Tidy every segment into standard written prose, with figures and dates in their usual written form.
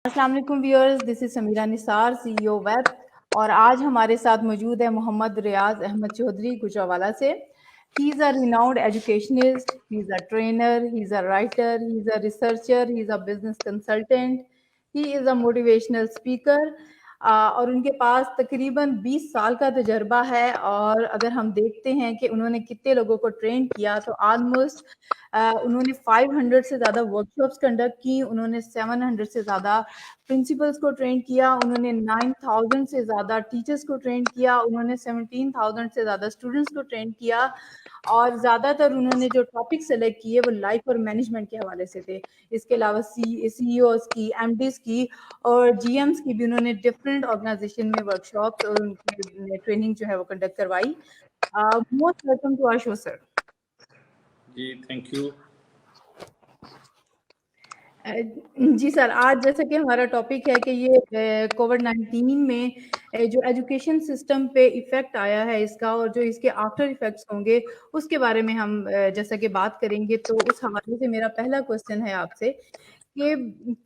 अस्सलाम वालेकुम viewers, this is Sameera Nisar, CEO web, और आज हमारे साथ मौजूद है मोहम्मद रियाज अहमद चौधरी गुजरावाला से। He is a renowned educationist, he is a trainer, he is a writer, he is a researcher, he is a business consultant, he is a motivational speaker, और उनके पास तकरीबन 20 साल का तजर्बा है। और अगर हम देखते हैं कि उन्होंने कितने लोगों को ट्रेन किया, तो ऑलमोस्ट उन्होंने 500 से ज़्यादा वर्कशॉप्स कंडक्ट की, उन्होंने 700 से ज़्यादा प्रिंसिपल्स को ट्रेन किया, उन्होंने 9000 से ज़्यादा टीचर्स को ट्रेन किया, उन्होंने 17000 से ज़्यादा स्टूडेंट्स को ट्रेन किया, और ज़्यादातर उन्होंने जो टॉपिक सेलेक्ट किए वो लाइफ और मैनेजमेंट के हवाले से थे। इसके अलावा सीईओज की, एमडीज की और जीएम्स की भी उन्होंने डिफरेंट ऑर्गेनाइजेशन में वर्कशॉप्स और उनकी ट्रेनिंग जो है वो कंडक्ट करवाई। Most welcome to our show sir. जी थैंक यू। जी सर, आज जैसा कि हमारा टॉपिक है कि ये कोविड-19 में जो एजुकेशन सिस्टम पे इफ़ेक्ट आया है इसका, और जो इसके आफ्टर इफ़ेक्ट्स होंगे उसके बारे में हम जैसा कि बात करेंगे। तो उस हवाले से मेरा पहला क्वेश्चन है आपसे कि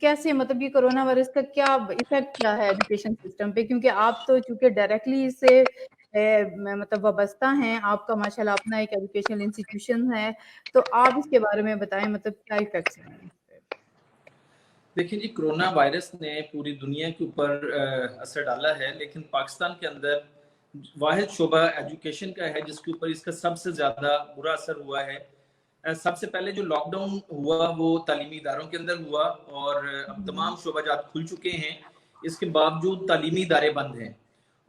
कैसे, मतलब ये कोरोना वायरस का क्या इफ़ेक्ट क्या है एजुकेशन सिस्टम पे? क्योंकि आप तो चूँकि डायरेक्टली इससे मतलब वाबस्ता हैं, आपका माशाल्लाह अपना एक एजुकेशनल इंस्टीट्यूशन है, तो आप इसके बारे में बताएँ, मतलब क्या इफ़ेक्ट्स हैं? देखिए जी, कोरोना वायरस ने पूरी दुनिया के ऊपर असर डाला है, लेकिन पाकिस्तान के अंदर वाहिद शोबा एजुकेशन का है जिसके ऊपर इसका सबसे ज़्यादा बुरा असर हुआ है। सबसे पहले जो लॉकडाउन हुआ वो तालीमी इदारों के अंदर हुआ, और अब तमाम शोबाजात खुल चुके हैं। इसके बावजूद तालीमी इदारे बंद हैं,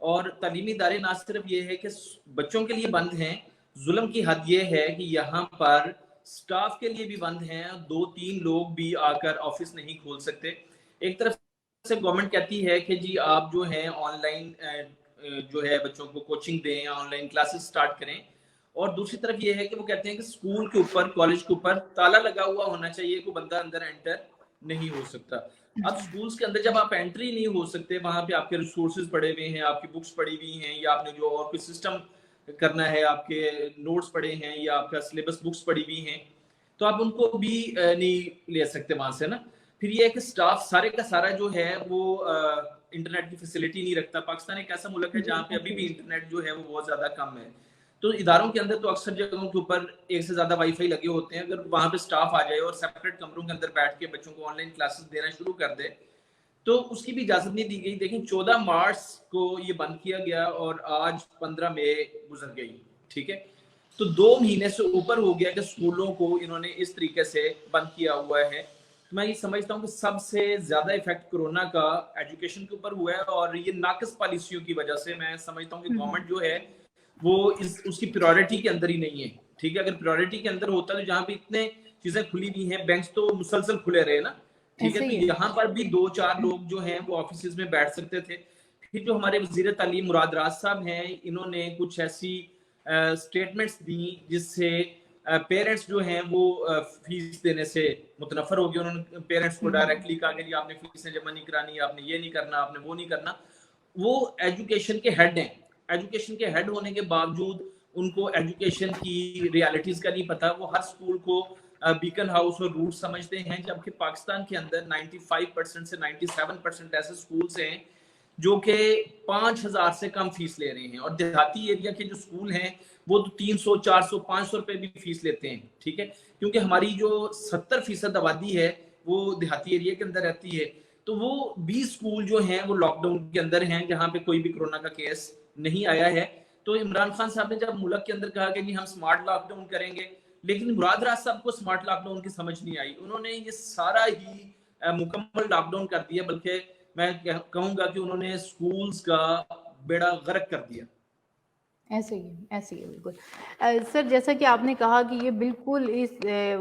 और तालीमी इदारे ना सिर्फ ये है कि बच्चों के लिए बंद हैं, जुल्म की हद ये है कि यहाँ पर स्टाफ के लिए भी बंद हैं, 2-3 लोग भी आकर ऑफिस नहीं खोल सकते। एक तरफ से गवर्नमेंट कहती है कि जी आप जो है ऑनलाइन जो है बच्चों को कोचिंग दें, ऑनलाइन क्लासेस स्टार्ट करें, और दूसरी तरफ ये है कि वो कहते हैं कि स्कूल के ऊपर, कॉलेज के ऊपर ताला लगा हुआ होना चाहिए, कोई बंदा अंदर एंटर नहीं हो सकता। अब स्कूल्स के अंदर जब आप एंट्री नहीं हो सकते, वहां पे आपके रिसोर्सेज पड़े हुए हैं, आपकी बुक्स पड़ी हुई हैं, या आपने जो और कोई सिस्टम करना है, आपके नोट्स पड़े हैं, या आपका सिलेबस बुक्स पड़ी हुई हैं, तो आप उनको भी नहीं ले सकते वहां से ना। फिर ये है कि स्टाफ सारे का सारा जो है वो इंटरनेट की फैसिलिटी नहीं रखता। पाकिस्तान एक ऐसा मुल्क है जहाँ पे अभी भी इंटरनेट जो है वो बहुत ज्यादा कम है। तो इदारों के अंदर तो अक्सर जगहों के ऊपर एक से ज्यादा वाईफाई लगे होते हैं। अगर वहां पे स्टाफ आ जाए और सेपरेट कमरों के अंदर बैठ के बच्चों को ऑनलाइन क्लासेस देना शुरू कर दे, तो उसकी भी इजाजत नहीं दी गई। देखिए 14 मार्च को ये बंद किया गया और आज 15 मई गुजर गई, ठीक है। तो 2 महीने से ऊपर हो गया कि स्कूलों को इन्होंने इस तरीके से बंद किया हुआ है। तो मैं ये समझता हूँ कि सबसे ज्यादा इफेक्ट कोरोना का एजुकेशन के ऊपर हुआ है, और ये नाकिस पॉलिसियों की वजह से मैं समझता हूँ कि गवर्नमेंट जो है वो उसकी प्रायोरिटी के अंदर ही नहीं है, ठीक है। अगर प्रायोरिटी के अंदर होता तो जहाँ पे इतने चीजें खुली हुई हैं, बैंक तो मुसलसल खुले रहे ना, ठीक है। तो यहाँ पर भी 2-4 लोग जो हैं वो ऑफिस में बैठ सकते थे। फिर जो हमारे वजीर तालीम मुराद राज साहब हैं, इन्होंने कुछ ऐसी स्टेटमेंट्स दी जिससे पेरेंट्स जो हैं वो फीस देने से मुतनफर हो गए। उन्होंने पेरेंट्स को डायरेक्टली कहा कि आपने फीसें जमा नहीं करानी, आपने ये नहीं करना, आपने वो नहीं करना। वो एजुकेशन के हेड हैं, एजुकेशन के हेड होने के बावजूद उनको एजुकेशन की रियलिटीज का नहीं पता। वो हर स्कूल को बीकन हाउस और रूट समझते हैं, जबकि पाकिस्तान के अंदर 95% से 97% ऐसे स्कूल्स हैं जो कि 5000 से कम फीस ले रहे हैं, और देहाती एरिया के जो स्कूल हैं वो तो 300, 400, 500 रुपए भी फीस लेते हैं, ठीक है। क्योंकि हमारी जो 70% आबादी है वो देहाती एरिया के अंदर रहती है। तो वो 20 स्कूल जो हैं वो लॉकडाउन के अंदर हैं, जहां पे कोई भी कोरोना का केस नहीं आया है। तो इमरान खान साहब ने जब मुल्क के अंदर कहा कि नहीं हम स्मार्ट लॉकडाउन करेंगे, लेकिन मुराद राज साहब को स्मार्ट लॉकडाउन की समझ नहीं आई। उन्होंने ये सारा ही मुकम्मल लॉकडाउन कर दिया, बल्कि मैं कहूंगा कि उन्होंने स्कूल्स का बेड़ा गर्क कर दिया। ऐसे ही बिल्कुल। सर, जैसा कि आपने कहा कि ये बिल्कुल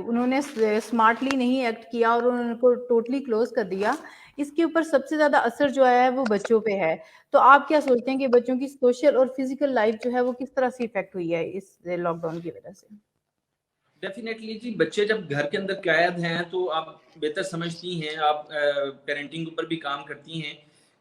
उन्होंने स्मार्टली नहीं एक्ट किया और उनको टोटली क्लोज कर दिया। इसके ऊपर सबसे ज़्यादा असर जो आया है वो बच्चों पे है। तो आप क्या सोचते हैं कि बच्चों की सोशल और फिजिकल लाइफ जो है वो किस तरह से इफेक्ट हुई है इस लॉकडाउन की वजह से? डेफिनेटली जी, बच्चे जब घर के अंदर कैद हैं तो आप बेहतर समझती हैं, आप पेरेंटिंग ऊपर भी काम करती हैं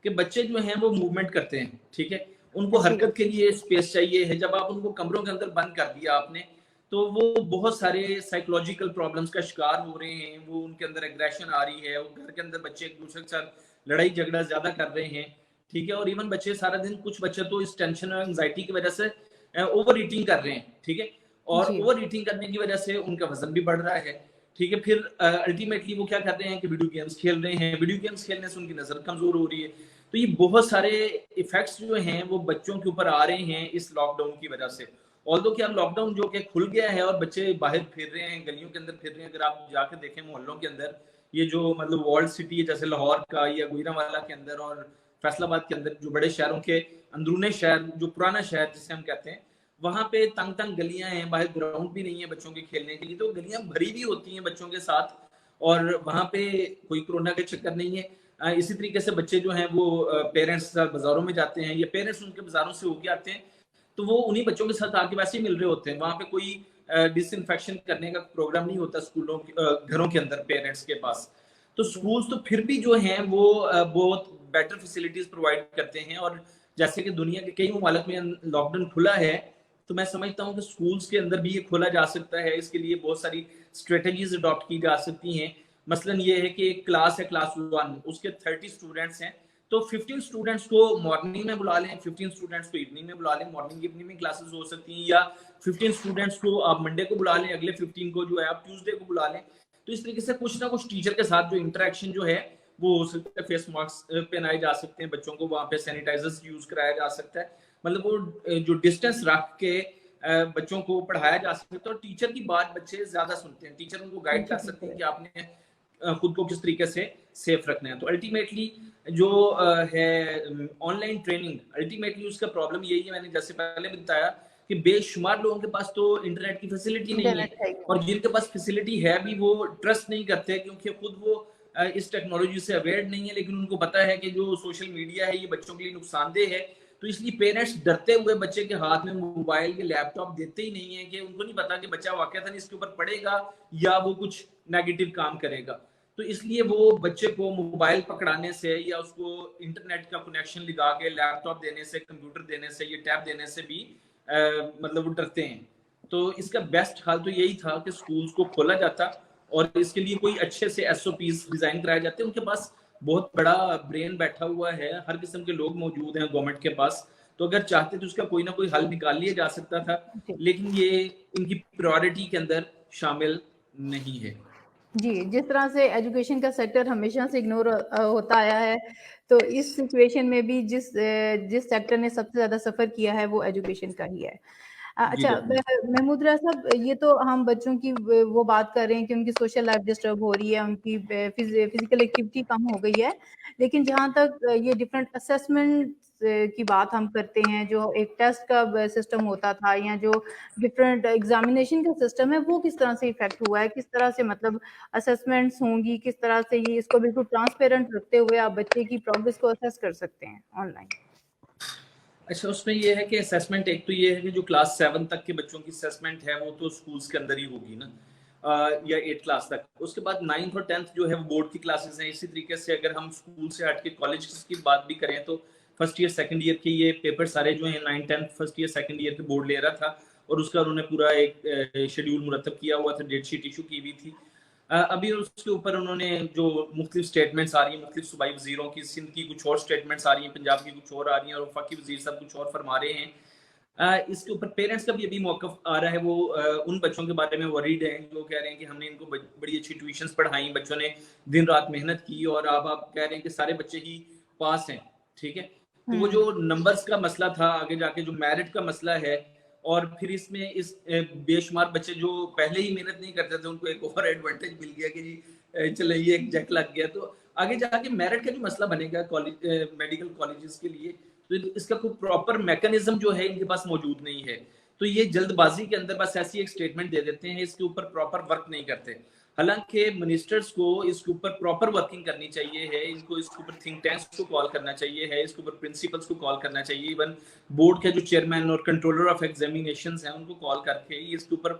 कि बच्चे जो हैं वो मूवमेंट करते हैं, ठीक है। उनको जी। हरकत के लिए स्पेस चाहिए है। जब आप उनको कमरों के अंदर बंद कर दिया आपने, तो वो बहुत सारे साइकोलॉजिकल प्रॉब्लम्स का शिकार हो रहे हैं, वो उनके अंदर एग्रेशन आ रही है, वो घर के अंदर बच्चे एक दूसरे के साथ लड़ाई झगड़ा ज्यादा कर रहे हैं, ठीक है। और इवन बच्चे सारा दिन, कुछ बच्चे तो इस टेंशन और एंजाइटी की वजह से ओवर ईटिंग कर रहे हैं, ठीक है। और जी। ओवर ईटिंग करने की वजह से उनका वजन भी बढ़ रहा है, ठीक है। फिर अल्टीमेटली वो क्या कर रहे हैं कि वीडियो गेम्स खेल रहे हैं, वीडियो गेम्स खेलने से उनकी नजर कमजोर हो रही है। तो ये बहुत सारे इफेक्ट्स जो हैं वो बच्चों के ऊपर आ रहे हैं इस लॉकडाउन की वजह से। ऑल्दो कि अब लॉकडाउन जो कि खुल गया है और बच्चे बाहर फिर रहे हैं, गलियों के अंदर फिर रहे हैं, अगर आप जाकर देखें मोहल्लों के अंदर, ये जो मतलब वर्ल्ड सिटी है जैसे लाहौर का या गुजरांवाला के अंदर और फैसलाबाद के अंदर, जो बड़े शहरों के अंदरूनी शहर, जो पुराना शहर जिसे हम कहते हैं, वहां पे तंग तंग गलियां हैं, बाहर ग्राउंड भी नहीं है बच्चों के खेलने के लिए, तो गलियां भरी भी होती हैं बच्चों के साथ, और वहां पे कोई कोरोना का चक्कर नहीं है। इसी तरीके से बच्चे जो हैं वो पेरेंट्स के साथ बाजारों में जाते हैं, या पेरेंट्स उनके बाजारों से होके आते हैं, तो वो उन्हीं बच्चों के साथ आके वैसे ही मिल रहे होते हैं। वहां पे कोई डिसइंफेक्शन करने का प्रोग्राम नहीं होता स्कूलों घरों के अंदर पेरेंट्स के पास। तो स्कूल्स तो फिर भी जो हैं वो बहुत बेटर फैसिलिटीज प्रोवाइड करते हैं। और जैसे कि दुनिया के कई ममालिक में लॉकडाउन खुला है, तो मैं समझता हूँ कि स्कूल्स के अंदर भी ये खोला जा सकता है। इसके लिए बहुत सारी स्ट्रेटजीज अडॉप्ट की जा सकती हैं। मसलन ये है कि एक क्लास है, क्लास 1, उसके 30 स्टूडेंट्स हैं, तो 15 स्टूडेंट्स को मॉर्निंग में बुला लें, 15 स्टूडेंट्स को इवनिंग में बुला लें, मॉर्निंग इवनिंग में क्लासेस हो सकती हैं, या 15 स्टूडेंट्स को आप मंडे को बुला लें, अगले 15 को जो है आप ट्यूसडे को बुला लें। तो इस तरीके से कुछ ना कुछ टीचर के साथ जो इंटरेक्शन जो है वो हो सकता है, फेस मास्क पहनाए जा सकते हैं, बच्चों को वहां पे सैनिटाइजर्स यूज कराया जा सकता है, मतलब वो जो डिस्टेंस रख के बच्चों को पढ़ाया जा सकता है। और टीचर की बात बच्चे ज्यादा सुनते हैं, टीचर उनको गाइड जी, कर सकते हैं बिल्कुल। कि आपने खुद को किस तरीके से सेफ रखना है। तो अल्टीमेटली जो है ऑनलाइन ट्रेनिंग, अल्टीमेटली उसका प्रॉब्लम यही है, मैंने जैसे पहले भी बताया कि बेशुमार लोगों के पास तो इंटरनेट की फैसिलिटी नहीं है, इंटरनेट है ही और नहीं। जिनके पास फैसिलिटी है भी वो ट्रस्ट नहीं करते, क्योंकि खुद वो इस टेक्नोलॉजी से अवेयर नहीं है, लेकिन उनको पता है कि जो सोशल मीडिया है ये बच्चों के लिए नुकसानदेह है। तो इसलिए पेरेंट्स डरते हुए बच्चे के हाथ में मोबाइल या लैपटॉप देते ही नहीं है, कि उनको नहीं पता कि बच्चा वाकईतन इसके ऊपर पढ़ेगा या वो कुछ नेगेटिव काम करेगा। तो इसलिए वो बच्चे को मोबाइल पकड़ाने से या उसको इंटरनेट का कनेक्शन लगा के लैपटॉप देने से, कंप्यूटर देने से, ये टैब देने से भी मतलब वो डरते हैं। तो इसका बेस्ट हाल तो यही था कि स्कूल्स को खोला जाता और इसके लिए कोई अच्छे से एसओपीज डिजाइन कराए जाते। उनके पास बहुत बड़ा ब्रेन बैठा हुआ है, हर किस्म के लोग मौजूद हैं गवर्नमेंट के पास, तो अगर चाहते तो उसका कोई ना कोई हल निकाल लिया जा सकता था, जी। लेकिन ये इनकी प्रायोरिटी के अंदर शामिल नहीं है। जी, जिस तरह से एजुकेशन का सेक्टर हमेशा से इग्नोर होता आया है, तो इस सिचुएशन में भी जिस सेक्टर ने सबसे ज़्यादा सफ़र किया है, वो एजुकेशन का ही है। जी अच्छा, डेफिनेटली। महमूदरा साहब, ये तो हम बच्चों की वो बात कर रहे हैं कि उनकी सोशल लाइफ डिस्टर्ब हो रही है, उनकी फिजिकल एक्टिविटी कम हो गई है। लेकिन जहाँ तक ये डिफरेंट असेसमेंट की बात हम करते हैं, जो एक टेस्ट का सिस्टम होता था या जो डिफरेंट एग्जामिनेशन का सिस्टम है, वो किस तरह से इफेक्ट हुआ है? किस तरह से मतलब असेसमेंट्स होंगी, किस तरह से ये इसको बिल्कुल ट्रांसपेरेंट रखते हुए आप बच्चे की प्रोग्रेस को असेस कर सकते हैं ऑनलाइन? अच्छा, उसमें ये है कि असेसमेंट, एक तो ये है कि जो क्लास 7 तक के बच्चों की असेसमेंट है वो तो स्कूल्स के अंदर ही होगी ना, या 8 क्लास तक। उसके बाद 9th और 10th जो है वो बोर्ड की क्लासेस हैं। इसी तरीके से अगर हम स्कूल से हट के कॉलेज की बात भी करें तो फर्स्ट ईयर सेकंड ईयर के ये पेपर सारे जो हैं 9, 10 फर्स्ट ईयर सेकंड ईयर के बोर्ड ले रहा था, और उसका उन्होंने पूरा एक शेड्यूल मुरतब किया हुआ था, डेट शीट इशू की हुई थी। अभी उसके ऊपर उन्होंने जो मुख्तलिफ स्टेटमेंट्स आ रही हैं मुख्तलिफ सूबाई वज़ीरों की, सिंध की कुछ और स्टेटमेंट्स आ रही हैं, पंजाब की कुछ और आ रही हैं, और वफाकी वज़ीर साहब कुछ और फरमा रहे हैं। इसके ऊपर पेरेंट्स का भी अभी मौक़िफ़ आ रहा है, वो उन बच्चों के बारे में वरीड हैं जो कह रहे हैं कि हमने इनको बड़ी अच्छी ट्यूशन्स पढ़ाई, बच्चों ने दिन रात मेहनत की, और अब आप कह रहे हैं कि सारे बच्चे ही पास हैं, ठीक है। तो वो जो नंबर्स का मसला था, आगे जाके जो मेरिट का मसला है, और फिर इसमें इस बेशुमार बच्चे जो पहले ही मेहनत नहीं करते थे, उनको एक और एडवांटेज मिल गया कि जी चलो ये एक जक लग गया, तो आगे जाके मेरिट का जो मसला बनेगा कॉलेज मेडिकल कॉलेजेस के लिए, तो इसका कोई प्रॉपर मैकेनिज्म जो है इनके पास मौजूद नहीं है। तो ये जल्दबाजी के अंदर बस ऐसी एक स्टेटमेंट दे देते हैं, इसके ऊपर प्रॉपर वर्क नहीं करते। हालांकि मिनिस्टर्स को इसके ऊपर प्रॉपर वर्किंग करनी चाहिए है, इनको इसके ऊपर थिंक टैंक्स को कॉल करना चाहिए है, इसके ऊपर प्रिंसिपल्स को कॉल करना चाहिए, इवन बोर्ड के जो चेयरमैन और कंट्रोलर ऑफ एग्जामिनेशंस हैं उनको कॉल करके इसके ऊपर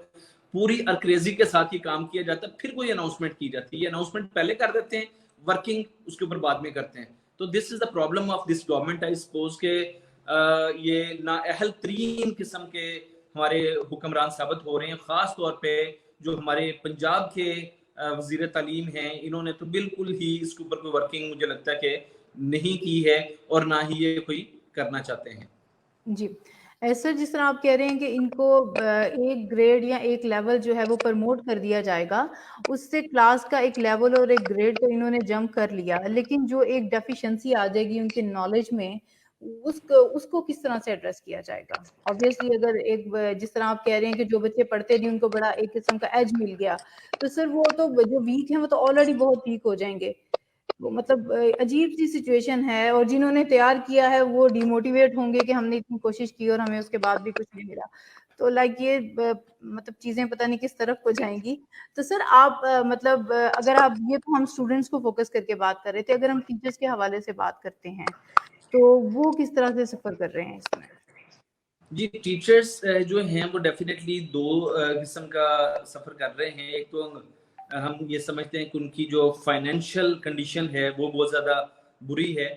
पूरी अरक्रेजी के साथ ही काम किया जाता है, फिर कोई अनाउंसमेंट की जाती है। ये अनाउंसमेंट पहले कर देते हैं, वर्किंग उसके ऊपर बाद में करते हैं। तो this is the problem of this government, I suppose के ये नाअहल तरीन किस्म के हमारे हुक्मरान साबित हो रहे हैं। ख़ास तौर पे जो हमारे पंजाब के वज़ीर तालीम हैं, इन्होंने तो बिल्कुल ही इसके ऊपर कोई वर्किंग मुझे लगता है कि नहीं की है और ना ही ये कोई करना चाहते हैं। जी। सर जिस तरह आप कह रहे हैं कि इनको एक ग्रेड या एक लेवल जो है वो प्रमोट कर दिया जाएगा, उससे क्लास का एक लेवल और एक ग्रेड तो इन्होंने जंप कर लिया, लेकिन जो एक डेफिशिएंसी आ जाएगी उनके नॉलेज में, उसको उसको किस तरह से एड्रेस किया जाएगा? ऑब्वियसली अगर एक जिस तरह आप कह रहे हैं कि जो बच्चे पढ़ते नहीं उनको बड़ा एक किस्म का एज मिल गया, तो सर वो तो जो वीक हैं वो तो ऑलरेडी बहुत वीक हो जाएँगे। वो मतलब अजीब सी सिचुएशन है और जिन्होंने तैयार किया है वो डिमोटिवेट होंगे कि हमने इतनी कोशिश की और हमें उसके बाद भी कुछ नहीं मिला। तो लाइक ये मतलब चीज़ें पता नहीं किस तरफ को जाएँगी। तो सर आप मतलब अगर आप ये तो हम स्टूडेंट्स को फ़ोकस करके बात कर रहे थे, अगर हम टीचर्स के हवाले से बात करते हैं, तो वो किस तरह से सफ़र कर रहे हैं इसमें? जी, टीचर्स जो हैं वो डेफ़िनेटली 2 किस्म का सफ़र कर रहे हैं। एक तो हम ये समझते हैं कि उनकी जो फ़ाइनेंशियल कंडीशन है वो बहुत ज़्यादा बुरी है।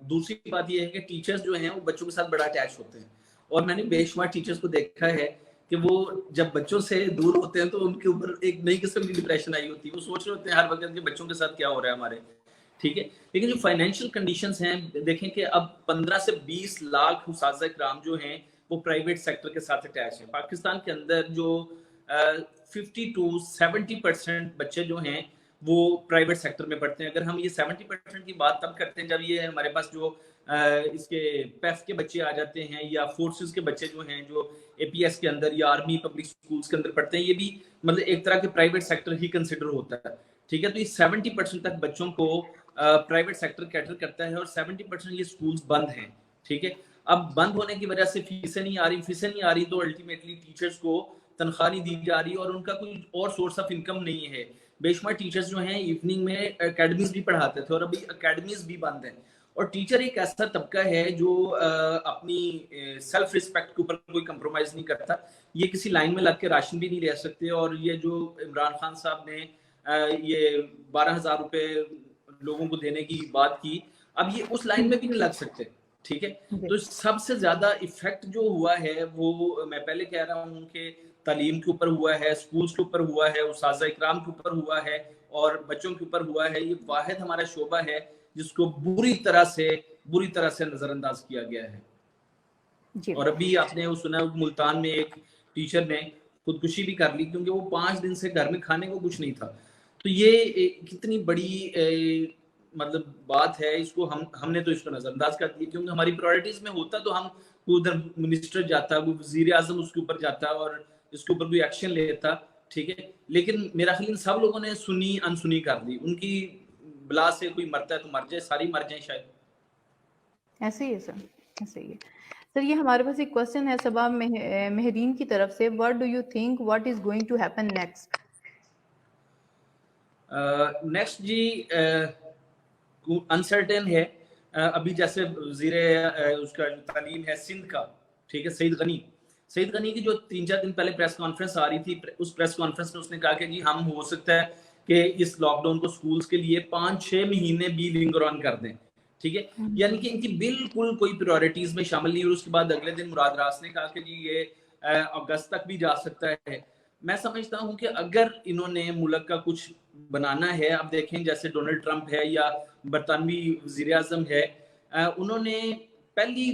दूसरी बात ये है कि टीचर्स जो हैं वो बच्चों के साथ बड़ा अटैच होते हैं और मैंने बेशुमार टीचर्स को देखा है कि वो जब बच्चों से दूर होते हैं तो उनके ऊपर एक नई किस्म की डिप्रेशन आई होती है। वो सोच रहे होते हैं हर वक़्त कि बच्चों के साथ क्या हो रहा है हमारे। ठीक है, लेकिन जो फाइनेंशियल कंडीशंस हैं, देखें कि अब 15 से 20 लाख उस्ताज़ इकराम जो हैं वो प्राइवेट सेक्टर के साथ अटैच हैं। पाकिस्तान के अंदर जो 50 टू 70% बच्चे जो हैं वो प्राइवेट सेक्टर में पढ़ते हैं। अगर हम ये 70% की बात तब करते हैं जब ये हमारे पास जो इसके पेफ के बच्चे आ जाते हैं या फोर्सेस के बच्चे जो हैं जो एपीएस के अंदर या आर्मी पब्लिक स्कूल्स के अंदर पढ़ते हैं, ये भी मतलब एक तरह के प्राइवेट सेक्टर ही कंसिडर होता है। ठीक है, तो ये 70% तक बच्चों को प्राइवेट सेक्टर कैटर करता है और 70% ये स्कूल्स बंद हैं। ठीक है, अब बंद होने की वजह से फीसें नहीं आ रही तो अल्टीमेटली टीचर्स को तनख्वाह नहीं दी जा रही और उनका कोई और सोर्स ऑफ इनकम नहीं है। बेशुमार टीचर्स जो हैं इवनिंग में एकेडमीज भी पढ़ाते थे और अभी एकेडमीज भी बंद हैं। और टीचर एक ऐसा तबका है जो अपनी सेल्फ रिस्पेक्ट के ऊपर कोई कंप्रोमाइज नहीं करता। ये किसी लाइन में लग के राशन भी नहीं ले सकते और ये जो इमरान खान साहब ने ये 12,000 रुपए लोगों को देने की बात की, अब ये उस लाइन में भी नहीं लग सकते। ठीक है, तो सबसे ज्यादा इफेक्ट जो हुआ है वो मैं पहले कह रहा हूँ कि तालीम के ऊपर हुआ है, स्कूल्स के ऊपर हुआ है, उस्ताज़ इकराम के ऊपर हुआ है और बच्चों के ऊपर हुआ है। ये वाहिद हमारा शोबा है जिसको बुरी तरह से नजरअंदाज किया गया है। और अभी आपने वो सुना मुल्तान में एक टीचर ने खुदकुशी भी कर ली क्योंकि वो 5 दिन से घर में खाने को कुछ नहीं था। तो ये कितनी बड़ी मतलब बात है, इसको हमने तो इसको नजरअंदाज कर दिया क्योंकि हमारी प्रायोरिटीज में होता तो हम उधर मिनिस्टर जाता, वो वजीर आजम उसके ऊपर जाता और इसके ऊपर कोई एक्शन लेता। ठीक है, लेकिन मेरा ख्याल सब लोगों ने सुनी अनसुनी कर दी। उनकी बला से कोई मरता है तो मर जाए, सारी मर जाए शायद। ऐसे ही है सर, ऐसे ही है सर। ये हमारे पास एक क्वेश्चन है सबा मेहरीन की तरफ से, what do you think what is going to happen next? Next जी अनसर्टेन है। अभी जैसे वजीर उसका जो तालीम है सिंध का, ठीक है, सईद गनी की जो 3-4 दिन पहले प्रेस कॉन्फ्रेंस आ रही थी, उस प्रेस कॉन्फ्रेंस में उसने कहा कि जी हम हो सकता है कि इस लॉकडाउन को स्कूल्स के लिए 5-6 महीने भी लिंगर ऑन कर दें। ठीक है, यानी कि इनकी बिल्कुल कोई प्रायोरिटीज में शामिल नहीं। और उसके बाद अगले दिन मुराद रास ने कहा कि जी ये अगस्त तक भी जा सकता है। मैं समझता हूं कि अगर इन्होंने मुल्क का कुछ बनाना है, अब देखें जैसे डोनाल्ड ट्रंप है या बरतानवी वजीर आजम है, उन्होंने पहली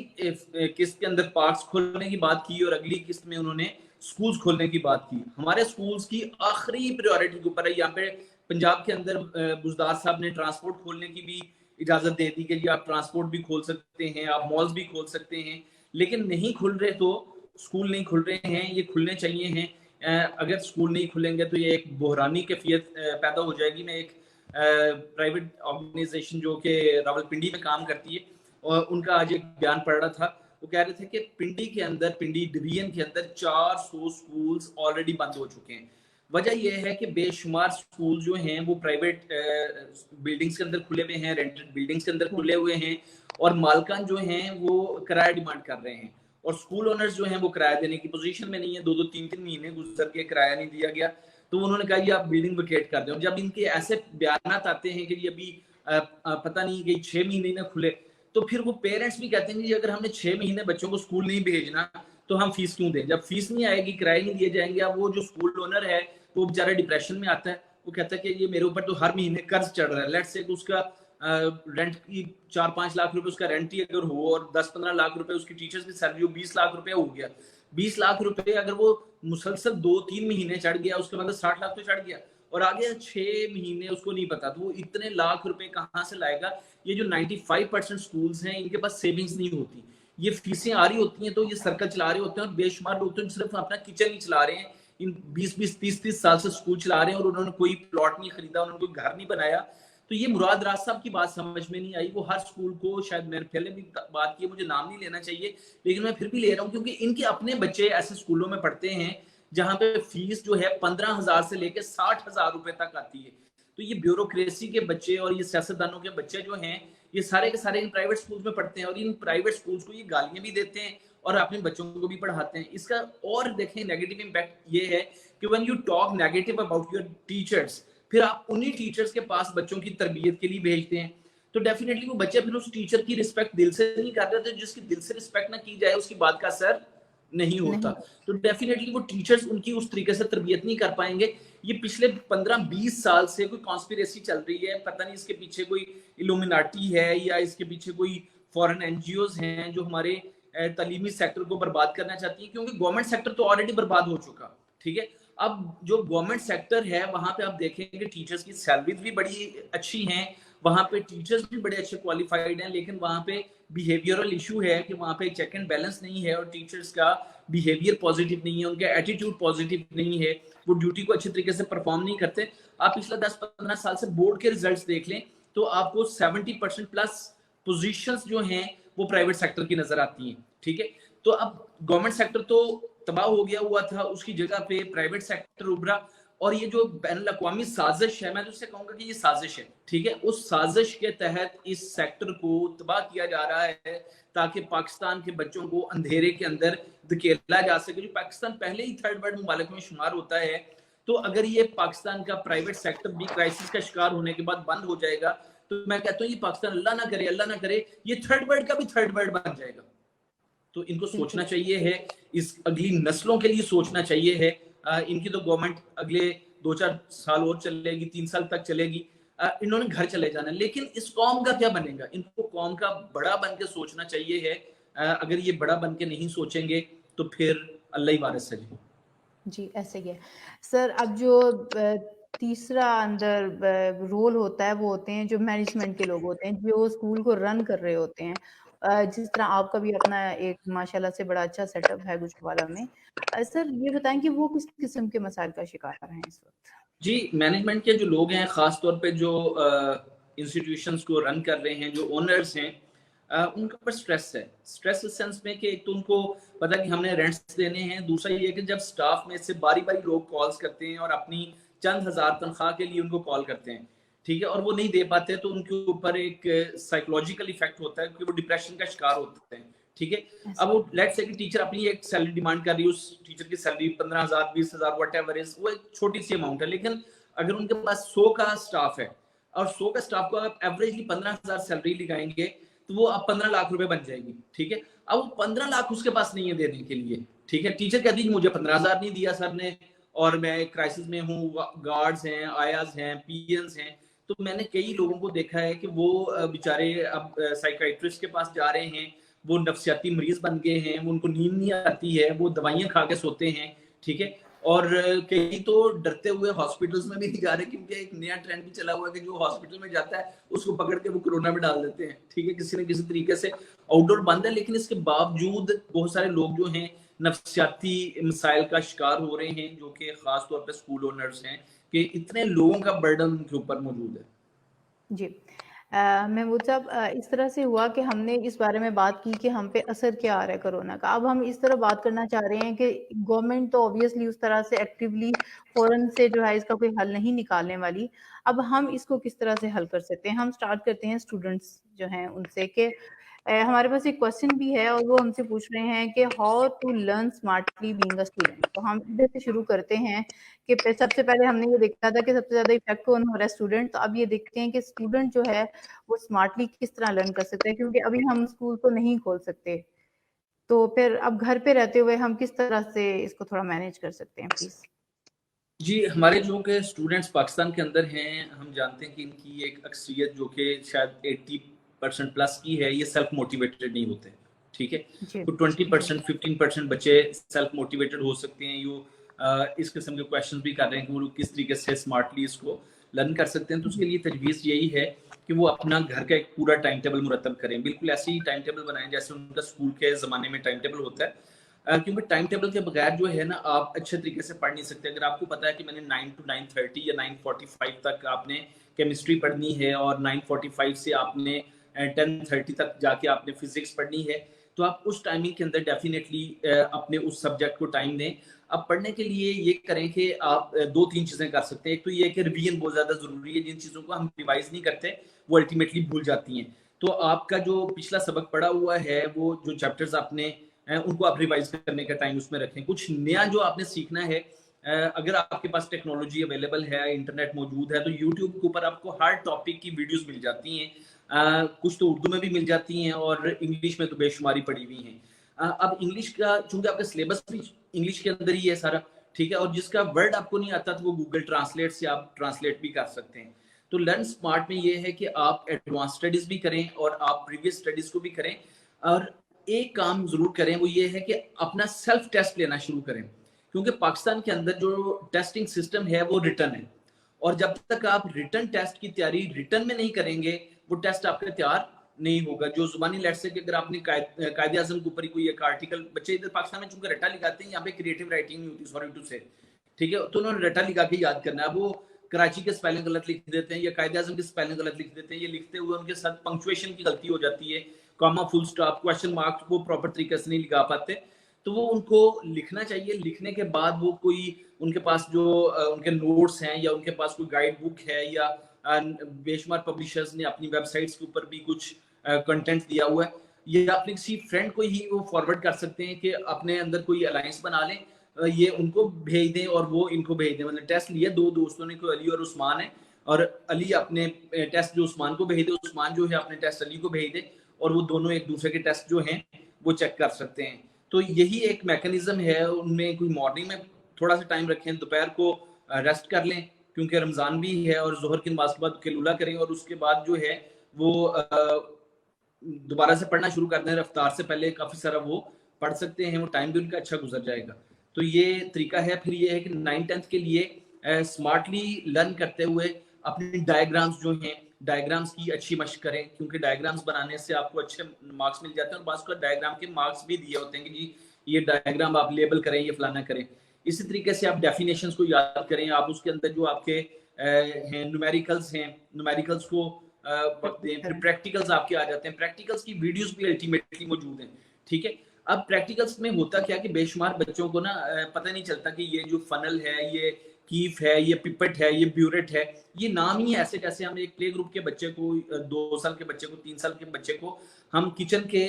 किस्त के अंदर पार्क्स खोलने की बात की और अगली किस्त में उन्होंने स्कूल्स खोलने की बात की। हमारे स्कूल्स की आखिरी प्रायोरिटी के ऊपर है। यहाँ पे पंजाब के अंदर बुजदार साहब ने ट्रांसपोर्ट खोलने की भी इजाजत दे दी कि जी आप ट्रांसपोर्ट भी खोल सकते हैं, आप मॉल्स भी खोल सकते हैं, लेकिन नहीं खुल रहे तो स्कूल नहीं खुल रहे हैं, ये खुलने चाहिए हैं। अगर स्कूल नहीं खुलेंगे तो ये एक बहरानी कैफियत पैदा हो जाएगी। मैं एक प्राइवेट ऑर्गेनाइजेशन जो कि रावलपिंडी में काम करती है और उनका आज एक बयान पढ़ रहा था, वो कह रहे थे कि पिंडी के अंदर, पिंडी डिवीजन के अंदर 400 स्कूल्स ऑलरेडी बंद हो चुके हैं। वजह यह है कि बेशुमार स्कूल जो हैं वो प्राइवेट बिल्डिंग्स के अंदर खुले हुए हैं, रेंटेड बिल्डिंग्स के अंदर खुले हुए हैं और मालकान जो हैं वो किराया डिमांड कर रहे हैं और स्कूल ओनर्स जो हैं वो किराया देने की पोजीशन में नहीं है। 2-2 3-3 महीने गुजर के किराया नहीं दिया गया तो उन्होंने कहा ये आप बिल्डिंग वेकेट कर दें। और जब इनके ऐसे बयान आते हैं कि अभी पता नहीं कि 6 महीने ना खुले, तो फिर वो पेरेंट्स भी कहते हैं कि अगर हमने 6 महीने बच्चों को स्कूल नहीं भेजना तो हम फीस क्यों दें? जब फीस नहीं आएगी, किराए नहीं दिए जाएंगे, अब वो जो स्कूल ओनर है वो बेचारा डिप्रेशन में आता है। वो कहता है कि ये मेरे ऊपर तो हर महीने कर्ज चढ़ रहा है। लेट्स से उसका रेंट की 4-5 लाख रुपए उसका रेंट ही अगर हो और 10-15 लाख रुपए उसकी टीचर्स की सैलरी हो, 20 लाख रुपए हो गया। 20 लाख रुपए अगर वो मुसलसल 2-3 महीने चढ़ गया, उसके मतलब 60 लाख तो चढ़ गया और आगे 6 महीने उसको नहीं पता, तो वो इतने लाख रुपए कहाँ से लाएगा? ये जो 95% स्कूल्स हैं इनके पास सेविंग्स नहीं होती। ये फीसें आ रही होती हैं तो ये सर्कल चला रहे होते हैं और बेशुमार लोग तो सिर्फ अपना किचन ही चला रहे हैं। इन 20-20, 30-30 साल से स्कूल चला रहे हैं और उन्होंने कोई प्लॉट नहीं खरीदा, उन्होंने कोई घर नहीं बनाया। तो ये मुराद राज साहब की बात समझ में नहीं आई। वो हर स्कूल को, शायद मैंने पहले भी बात की, मुझे नाम नहीं लेना चाहिए, लेकिन मैं फिर भी ले रहा हूँ क्योंकि इनके अपने बच्चे ऐसे स्कूलों में पढ़ते हैं जहाँ पे फीस जो है 15,000 से लेकर 60,000 रुपए तक आती है। तो ये ब्यूरोक्रेसी के बच्चे और ये सियासतदानों के बच्चे जो हैं, ये सारे के सारे इन प्राइवेट स्कूल्स में पढ़ते हैं और इन प्राइवेट स्कूल्स को ये गालियां भी देते हैं और अपने बच्चों को भी पढ़ाते हैं। इसका और देखें नेगेटिव इम्पैक्ट ये है कि when you talk negative about your teachers, फिर आप उन्हीं टीचर्स के पास बच्चों की तरबियत के लिए भेजते हैं, तो डेफिनेटली वो बच्चे फिर उस टीचर की रिस्पेक्ट दिल से नहीं कर रहे थे। जिसकी दिल से रिस्पेक्ट ना की जाए उसकी बात का असर नहीं होता। तो डेफिनेटली वो टीचर्स उनकी उस तरीके से तरबियत नहीं कर पाएंगे। ये पिछले 15-20 साल से कोई कॉन्स्पिरेसी चल रही है, पता नहीं इसके पीछे कोई इल्यूमिनाटी है या इसके पीछे कोई फॉरेन एनजीओज हैं जो हमारे तालीमी सेक्टर को बर्बाद करना चाहती है, क्योंकि गवर्नमेंट सेक्टर तो ऑलरेडी बर्बाद हो चुका। ठीक है, अब जो गवर्नमेंट सेक्टर है वहां पे आप देखेंगे टीचर्स की सैलरीज भी बड़ी अच्छी हैं, वहां पे टीचर्स भी बड़े अच्छे क्वालिफाइड हैं, लेकिन वहां पे बिहेवियरल इशू है कि वहां पे चेक एंड बैलेंस नहीं है और टीचर्स का बिहेवियर पॉजिटिव नहीं है, उनका एटीट्यूड पॉजिटिव नहीं है, वो ड्यूटी को अच्छे तरीके से परफॉर्म नहीं करते। आप पिछले 10-15 साल से बोर्ड के रिजल्ट्स देख लें तो आपको 70% प्लस पोजीशंस जो हैं वो प्राइवेट सेक्टर की नजर आती हैं। ठीक है, तो अब गवर्नमेंट सेक्टर तो तबाह हो गया हुआ था, उसकी जगह पे प्राइवेट सेक्टर उभरा और ये जो बैनुल-अक़वामी साजिश है, मैं तो इससे कहूंगा कि ये साजिश है। ठीक है, उस साजिश के तहत इस सेक्टर को तबाह किया जा रहा है ताकि पाकिस्तान के बच्चों को अंधेरे के अंदर धकेला जा सके। जो पाकिस्तान पहले ही थर्ड वर्ल्ड मुमालिक में शुमार होता है, तो अगर ये पाकिस्तान का प्राइवेट सेक्टर भी क्राइसिस का शिकार होने के बाद बंद हो जाएगा तो मैं कहता हूँ ये पाकिस्तान अल्लाह ना करे ये थर्ड वर्ल्ड का भी थर्ड वर्ल्ड बन जाएगा। तो इनको सोचना चाहिए है, इस अगली नस्लों के लिए सोचना चाहिए है। इनकी तो गवर्नमेंट अगले 2-4 साल और चलेगी, 3 साल तक चलेगी। इन्होंने घर चले जाना, लेकिन इस कौम का क्या बनेगा? इनको कौम का बड़ा बन के सोचना चाहिए है। अगर ये बड़ा बन के नहीं सोचेंगे तो फिर अल्लाह ही वारिस है। जी, ऐसे ही है। सर, अब जो तीसरा अंदर रोल होता है वो होते हैं जो मैनेजमेंट के लोग होते हैं, जो स्कूल को रन कर रहे होते हैं। जिस तरह आपका भी अपना एक माशाल्लाह से बड़ा अच्छा सेटअप है गुजरावाला में। सर ये बताएं कि वो किस किस्म के मसाइल का शिकार हैं इस वक्त? जी, मैनेजमेंट के जो लोग हैं, खास तौर पे जो इंस्टीट्यूशंस को रन कर रहे हैं, जो ओनर्स हैं, उनके ऊपर स्ट्रेस है। स्ट्रेस इस सेंस में कि एक तो उनको पता है कि हमने रेंट्स देने हैं, दूसरा ये कि जब स्टाफ में से बारी-बारी लोग कॉल्स करते हैं और अपनी चंद हज़ार तनख्वाह के लिए उनको कॉल करते हैं, ठीक है? और वो नहीं दे पाते तो उनके ऊपर एक साइकोलॉजिकल इफेक्ट होता है कि वो डिप्रेशन का शिकार होते हैं, ठीक है? अब वो लेट्स से कि टीचर अपनी एक सैलरी डिमांड कर रही है, उस टीचर की सैलरी 15,000, 20,000 व्हाटएवर इज़, वो एक छोटी-सी अमाउंट है, लेकिन अगर उनके पास 100 का स्टाफ है और 100 का स्टाफ को आप एवरेजली 15,000 सैलरी लगाएंगे तो वो अब 15 लाख रुपए बन जाएगी। ठीक है, अब वो 15 लाख उसके पास नहीं है देने के लिए। ठीक है, टीचर कहती है मुझे 15,000 नहीं दिया सर ने और मैं क्राइसिस में हूँ, गार्ड्स हैं, आयाज हैं, पीएन्स हैं। तो मैंने कई लोगों को देखा है कि वो बेचारे अब साइकियाट्रिस्ट के पास जा रहे हैं, वो नफ्सियाती मरीज बन गए हैं, उनको नींद नहीं आती है, वो दवाइयां खा के सोते हैं। ठीक है, और कई तो डरते हुए हॉस्पिटल्स में भी नहीं जा रहे क्योंकि एक नया ट्रेंड भी चला हुआ है कि जो हॉस्पिटल में जाता है उसको पकड़ के वो कोरोना में डाल देते हैं। ठीक है, किसी न किसी तरीके से आउटडोर बंद है, लेकिन इसके बावजूद बहुत सारे लोग जो हैं नफ्सियाती मसाइल का शिकार हो रहे हैं, जो कि खास तौर पर स्कूल ओनर्स हैं, कि इतने लोगों का बर्डन उनके ऊपर मौजूद है। जी। महमूद साहब, इस तरह से हुआ कि हमने इस बारे में बात की कि हम पे असर क्या आ रहा है कोरोना का। अब हम इस तरह बात करना चाह रहे हैं कि गवर्नमेंट तो ऑब्वियसली उस तरह से एक्टिवली फ़ौरन से जो है इसका कोई हल नहीं निकालने वाली। अब हम इसको किस तरह से हल कर सकते हैं? हम स्टार्ट करते हैं स्टूडेंट्स जो हैं उनसे कि हमारे पास एक क्वेश्चन भी है और वो हमसे पूछ रहे हैं कि how to learn smartly being a student. तो हम इधर से शुरू करते हैं कि सबसे पहले हमने ये देखा था कि सबसे ज्यादा इफेक्ट कौन हो रहा है, स्टूडेंट। तो अब ये देखते हैं कि स्टूडेंट जो है वो स्मार्टली किस तरह लर्न कर सकते हैं, क्योंकि अभी हम स्कूल तो नहीं खोल सकते। तो फिर अब घर पे रहते हुए हम किस तरह से इसको थोड़ा मैनेज कर सकते हैं, प्लीज। जी, हमारे जो के स्टूडेंट्स पाकिस्तान के अंदर हैं, हम जानते हैं कि इनकी एक अक्सरियत जो कि शायद 80% प्लस की है, ये सेल्फ मोटिवेटेड नहीं होते, ठीक है? जी तो 20% 15% बच्चे सेल्फ मोटिवेटेड हो सकते हैं। इस किस्म के क्वेश्चन भी कर रहे हैं कि वो किस तरीके से स्मार्टली इसको लर्न कर सकते हैं। तो उसके लिए तजवीज़ यही है कि वो अपना घर का एक पूरा टाइम टेबल मुरतब करें। बिल्कुल ऐसे ही टाइम टेबल बनाएं जैसे उनका स्कूल के ज़माने में टाइम टेबल होता है। क्योंकि टाइम टेबल के बगैर जो है ना, आप अच्छे तरीके से पढ़ नहीं सकते। अगर आपको पता है कि मैंने 9 to 9:30 या 9:45 तक आपने केमिस्ट्री पढ़नी है और 9:45 से आपने 10:30 तक जाके आपने फिजिक्स पढ़नी है, तो आप उस टाइमिंग के अंदर डेफिनेटली अपने उस सब्जेक्ट को टाइम दें। अब पढ़ने के लिए ये करें कि आप 2-3 चीज़ें कर सकते हैं। एक तो ये है कि रिवीजन बहुत ज़्यादा ज़रूरी है। जिन चीज़ों को हम रिवाइज़ नहीं करते, वो अल्टीमेटली भूल जाती हैं। तो आपका जो पिछला सबक पढ़ा हुआ है, वो जो चैप्टर्स आपने उनको आप रिवाइज करने का टाइम उसमें रखें। कुछ नया जो आपने सीखना है, अगर आपके पास टेक्नोलॉजी अवेलेबल है, इंटरनेट मौजूद है, तो यूट्यूब के ऊपर आपको हर टॉपिक की वीडियोस मिल जाती हैं। कुछ तो उर्दू में भी मिल जाती हैं और इंग्लिश में तो बेशुमारी पड़ी हुई हैं। अब इंग्लिश का चूंकि आपका सिलेबस भी इंग्लिश के अंदर ही है सारा, ठीक है, और जिसका वर्ड आपको नहीं आता तो वो गूगल ट्रांसलेट से आप ट्रांसलेट भी कर सकते हैं। तो लर्न स्मार्ट में ये है कि आप एडवांस स्टडीज भी करें और आप प्रीवियस स्टडीज को भी करें। और एक काम जरूर करें, वो ये है कि अपना सेल्फ टेस्ट लेना शुरू करें। क्योंकि पाकिस्तान के अंदर जो टेस्टिंग सिस्टम है वो रिटर्न है, और जब तक आप रिटर्न टेस्ट की तैयारी रिटर्न में नहीं करेंगे, वो टेस्ट आपका तैयार नहीं होगा। जो जुबानी लेट से कि अगर आपने कायदे आजम के ऊपर ही कोई एक आर्टिकल, बच्चे इधर पाकिस्तान में चूंकि रट्टा लिखाते हैं, यहाँ पे क्रिएटिव राइटिंग नहीं होती, सॉरी टू से, ठीक है, तो उन्होंने रट्टा लिखा के याद करना है। अब वो कराची के स्पेलिंग गलत लिख देते हैं या कायदे आजम के स्पेलिंग गलत लिख देते हैं। ये लिखते हुए उनके साथ पंक्चुएशन की गलती हो जाती है, comma, full stop, question mark वो प्रॉपर तरीके से नहीं लिखा पाते। तो वो उनको लिखना चाहिए। लिखने के बाद वो कोई उनके पास जो उनके नोट्स हैं या उनके पास कोई गाइड बुक है या बेशुमार पब्लिशर्स ने अपनी वेबसाइट्स के ऊपर भी कुछ कंटेंट दिया हुआ है, या अपने किसी फ्रेंड को ही वो फॉरवर्ड कर सकते हैं कि अपने अंदर कोई अलायंस बना लें, ये उनको भेज दें और वो इनको भेज दें। मतलब टेस्ट लिए दो दोस्तों ने, कोई अली और उस्मान है, और अली अपने टेस्ट जो उस्मान को भेज दे, उस्मान जो है अपने टेस्ट अली को भेज दे, और वो दोनों एक दूसरे के टेस्ट जो हैं वो चेक कर सकते हैं। तो यही एक मैकेनिज्म है। उनमें कोई मॉर्निंग में थोड़ा सा टाइम रखें, दोपहर को रेस्ट कर लें क्योंकि रमज़ान भी है, और जोहर की नमाज के बाद कैलूला करें, और उसके बाद जो है वो दोबारा से पढ़ना शुरू कर दें। रफ्तार से पहले काफ़ी सारा वो पढ़ सकते हैं, वो टाइम भी उनका अच्छा गुजर जाएगा। तो ये तरीका है। फिर ये है कि 9-10 के लिए स्मार्टली लर्न करते हुए अपनी डायग्राम्स जो हैं, डायग्राम्स की अच्छी मशक करें, क्योंकि डायग्राम्स बनाने से आपको अच्छे मार्क्स मिल जाते हैं। और बाज़ को डायग्राम के मार्क्स भी दिए होते हैं कि जी ये डायग्राम आप लेबल करें, ये फलाना करें। इसी तरीके से आप डेफिनेशंस को याद करें। आप उसके अंदर जो आपके हैं न्यूमेरिकल्स हैं, न्यूमेरिकल्स को वक्त दें। फिर प्रैक्टिकल्स आपके आ जाते हैं। प्रैक्टिकल्स की वीडियोस भी अल्टीमेटली मौजूद हैं, ठीक है। अब प्रैक्टिकल्स में होता क्या कि बेशुमार बच्चों को ना पता नहीं चलता कि ये जो फनल है, ये कीफ है, ये पिपेट है, ये ब्यूरेट है, ये नाम ही ऐसे जैसे हम एक प्ले ग्रुप के बच्चे को, 2 साल के बच्चे को, 3 साल के बच्चे को हम किचन के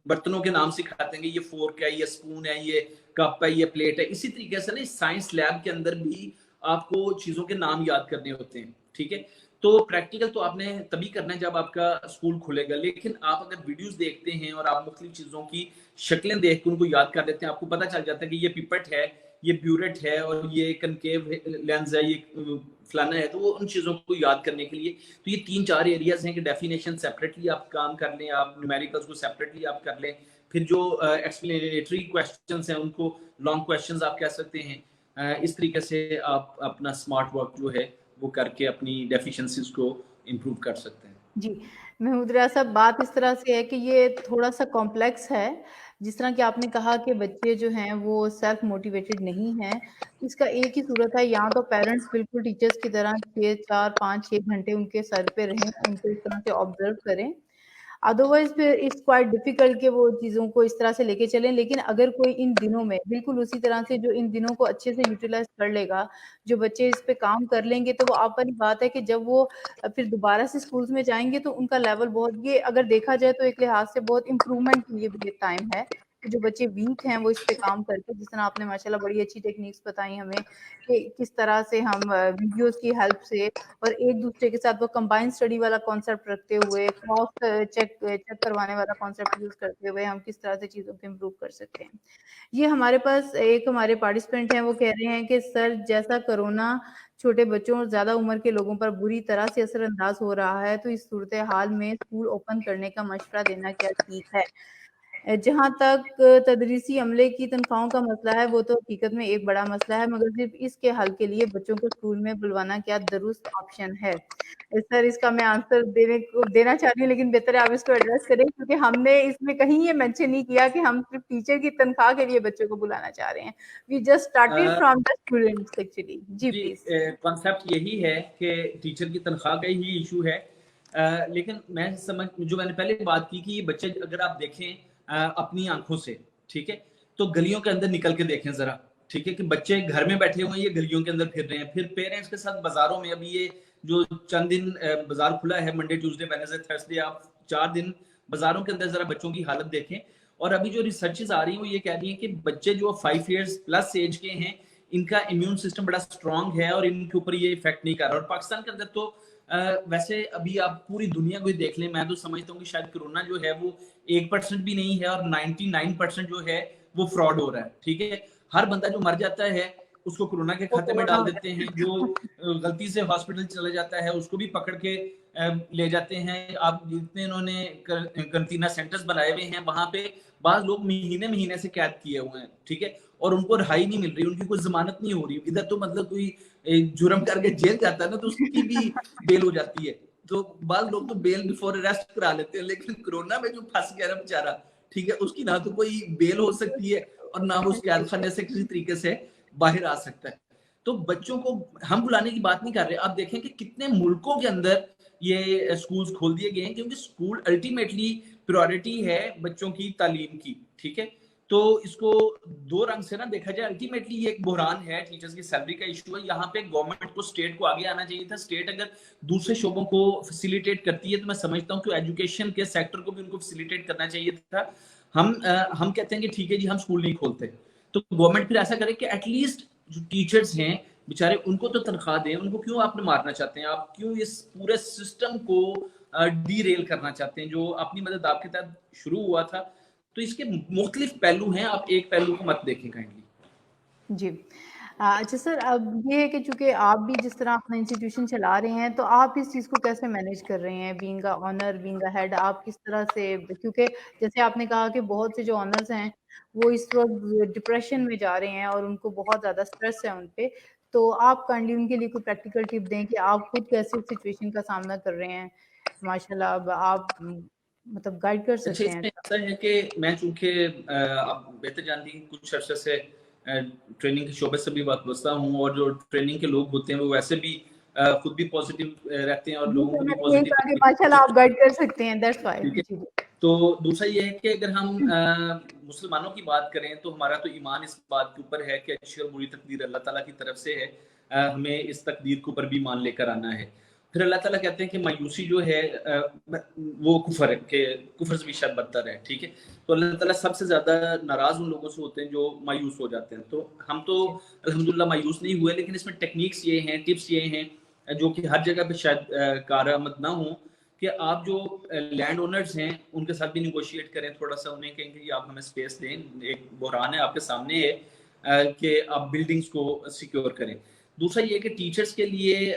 बर्तनों के नाम सिखाते हैं, ये फोर्क है, ये स्पून है, ये कप है, ये प्लेट है। इसी तरीके से ना साइंस लैब के अंदर भी आपको चीजों के नाम याद करने होते हैं, ठीक है। तो प्रैक्टिकल तो आपने तभी करना है जब आपका स्कूल खुलेगा। लेकिन आप अगर वीडियोस देखते हैं और आप मुख्तलिफ चीजों की शक्लें देख के उनको याद कर लेते हैं, आपको पता चल जाता है कि ये पिपेट है, ये ब्यूरेट है, और ये कनकेव लेंस है, ये फलाना है। तो वो उन चीज़ों को याद करने के लिए तो ये 3-4 एरियाज हैं कि डेफिनेशन सेपरेटली आप काम कर लें, आप न्यूमेरिकल्स को सेपरेटली आप कर लें। फिर जो एक्सप्लेनेटरी क्वेश्चंस हैं उनको लॉन्ग क्वेश्चंस आप कह सकते हैं। इस तरीके से आप अपना स्मार्ट वर्क जो है वो करके अपनी डेफिशिएंसीज को इम्प्रूव कर सकते हैं। जी, महमूद रियाज साहब, बात इस तरह से है कि ये थोड़ा-सा कॉम्प्लेक्स है। जिस तरह कि आपने कहा कि बच्चे जो हैं वो सेल्फ मोटिवेटेड नहीं हैं। इसका एक ही सूरत है, या तो पेरेंट्स बिल्कुल टीचर्स की तरह 6, 4, 5, 6 घंटे उनके सर पे रहें, उनको इस तरह से ऑब्जर्व करें। अदरवाइज फिर इट्स क्वाइट डिफिकल्ट कि वो चीज़ों को इस तरह से लेके चलें। लेकिन अगर कोई इन दिनों में बिल्कुल उसी तरह से जो इन दिनों को अच्छे से यूटिलाइज कर लेगा, जो बच्चे इस पे काम कर लेंगे, तो वो आप वाली बात है कि जब वो फिर दोबारा से स्कूल्स में जाएंगे तो उनका लेवल बहुत, ये अगर देखा जाए तो एक लिहाज से बहुत इम्प्रूवमेंट के लिए भी ये टाइम है कि जो बच्चे वीक हैं वो इस पे काम करके, जिस तरह आपने माशाल्लाह बड़ी अच्छी टेक्निक्स बताई हमें कि किस तरह से हम वीडियोस की हेल्प से और एक दूसरे के साथ वो कंबाइंड स्टडी वाला कॉन्सेप्ट रखते हुए, क्रॉस चेक चेक करवाने वाला कॉन्सेप्ट यूज करते हुए हम किस तरह से चीज़ों को इम्प्रूव कर सकते हैं। ये हमारे पास एक हमारे पार्टिसिपेंट हैं, वो कह रहे हैं कि सर जैसा कोरोना छोटे बच्चों और ज़्यादा उम्र के लोगों पर बुरी तरह से असरअंदाज हो रहा है, तो इस सूरत हाल में स्कूल ओपन करने का मशवरा देना क्या ठीक है? जहाँ तक तदरीसी अमले की तनख्वाहों का मसला है, वो तो हकीकत में एक बड़ा मसला है, मगर सिर्फ इसके हल के लिए बच्चों को स्कूल में बुलवाना क्या दुरुस्त ऑप्शन है? सर इसका मैं आंसर देना चाह रही हूँ, लेकिन बेहतर है आप इसको एड्रेस करें, क्योंकि हमने इसमें कहीं ये मेंशन नहीं किया कि हम सिर्फ टीचर की तनख्वाह के लिए बच्चों को बुलाना चाह रहे हैं। We just started from the students actually. जी जी, प्लीज। कॉन्सेप्ट यही है कि टीचर की तनख्वाह का ही इशू है। लेकिन मैंने पहले बात की कि ये बच्चे अगर आप देखें अपनी आंखों से, ठीक है, तो गलियों के अंदर निकल के देखें जरा, ठीक है, कि बच्चे घर में बैठे हुए हैं, ये गलियों के अंदर फिर रहे हैं, फिर पेरेंट्स के साथ बाजारों में, अभी ये जो चंद दिन बाजार खुला है, मंडे ट्यूसडे वेडनेसडे थर्सडे, आप 4 दिन बाजारों के अंदर जरा बच्चों की हालत देखें। और अभी जो रिसर्चेस आ रही हैं वो ये कह रही हैं कि बच्चे जो 5 इयर्स प्लस एज के हैं, इनका इम्यून सिस्टम बड़ा स्ट्रांग है और इनके ऊपर ये इफेक्ट नहीं कर रहा। और पाकिस्तान के अंदर तो वैसे अभी आप पूरी दुनिया को देख लें, मैं तो समझता हूँ कि शायद कोरोना जो है वो 1% भी नहीं है और 99% जो है वो फ्रॉड हो रहा है, ठीक है। हर बंदा जो मर जाता है उसको कोरोना के वो खाते में कोरोना डाल हो देते हैं, जो गलती से हॉस्पिटल चला जाता है उसको भी पकड़ के ले जाते हैं। आप जितने इन्होंने कंटीना सेंटर्स बनाए हुए हैं, वहां पे बाद लोग महीने महीने से कैद किए हुए हैं, ठीक है, और उनको रिहाई नहीं मिल रही, उनकी कोई जमानत नहीं हो रही। इधर तो मतलब कोई जुर्म करके जेल जाता है ना, तो उसकी भी बेल हो जाती है। तो बाद लोग तो बेल बिफोर अरेस्ट करा लेते हैं, लेकिन कोरोना में जो फंस गया ना बेचारा, ठीक है, उसकी ना तो कोई बेल हो सकती है और ना वो उस कैद खाने से किसी तरीके से बाहर आ सकता है। तो बच्चों को हम बुलाने की बात नहीं कर रहे। आप देखें कि कितने मुल्कों के अंदर ये स्कूल्स खोल दिए गए हैं, क्योंकि स्कूल अल्टीमेटली प्रायोरिटी है बच्चों की तालीम की, ठीक है। तो इसको दो रंग से ना देखा जाए, अल्टीमेटली ये एक बुहरान है, टीचर्स की सैलरी का इशू है। यहाँ पे गवर्नमेंट को, स्टेट को आगे आना चाहिए था। स्टेट अगर दूसरे शोबों को फैसिलिटेट करती है तो मैं समझता हूँ कि एजुकेशन के सेक्टर को भी उनको फैसिलिटेट करना चाहिए था। हम कहते हैं कि ठीक है जी हम स्कूल नहीं खोलते, तो गवर्नमेंट फिर ऐसा करे कि एटलीस्ट जो टीचर्स हैं बेचारे, उनको तो तनख्वाह दें। उनको क्यों आपने मारना चाहते हैं? आप क्यों इस पूरे सिस्टम को डीरेल करना चाहते हैं जो अपनी मदद आपके तहत शुरू हुआ था? तो इसके मुख्तलिफ पहलू हैं, आप एक पहलू को मत देखें काइंडली। जी। अच्छा सर, अब ये है कि चूँकि आप भी जिस तरह अपना इंस्टीट्यूशन चला रहे हैं, तो आप इस चीज़ को कैसे मैनेज कर रहे हैं? Being a owner, being a head, आप किस तरह से, क्योंकि जैसे आपने कहा कि बहुत से जो ओनर्स हैं, वो इस वक़्त डिप्रेशन में जा रहे हैं और उनको बहुत ज़्यादा स्ट्रेस है उन पे। तो आप काइंडली उनके लिए कोई प्रैक्टिकल टिप दें कि आप खुद कैसे इस सिचुएशन का सामना कर रहे हैं? माशाल्लाह, अब आप मतलब गाइड कर अच्छा, सकते हैं इसमें ऐसा। ऐसा है कि मैं चूंकि आप बेहतर जानती हैं, कुछ अरसे से ट्रेनिंग के शोबे से भी वाबस्ता हूँ, और जो ट्रेनिंग के लोग होते हैं वो वैसे भी खुद भी पॉजिटिव रहते हैं और जी, लोगों तो को भी मैंने यही कहा कि माशाल्लाह पॉजिटिव। आप गाइड कर सकते हैं, दैट्स व्हाई। ठीक है। जी, जी। तो दूसरा ये है कि अगर हम मुसलमानों की बात करें तो हमारा तो ईमान इस बात के ऊपर है कि अच्छी और बुरी तकदीर अल्लाह ताला की तरफ से है। हमें इस तकदीर के ऊपर भी ईमान लेकर आना है। फिर अल्लाह ताला कहते हैं कि मायूसी जो है वो कुफर है, कि कुफर से भी शायद बदतर है, ठीक है। तो अल्लाह ताला सबसे ज्यादा नाराज उन लोगों से होते हैं जो मायूस हो जाते हैं। तो हम तो अल्हम्दुलिल्लाह मायूस नहीं हुए, लेकिन इसमें टेक्निक्स ये हैं, टिप्स ये हैं, जो कि हर जगह पे शायद कारआमद ना हो, कि आप जो लैंड ओनर्स हैं उनके साथ भी निगोशिएट करें थोड़ा सा। उन्हें कहेंगे कि आप हमें स्पेस दें, एक बहरान है आपके सामने है, कि आप बिल्डिंग्स को सिक्योर करें। दूसरा ये कि टीचर्स के लिए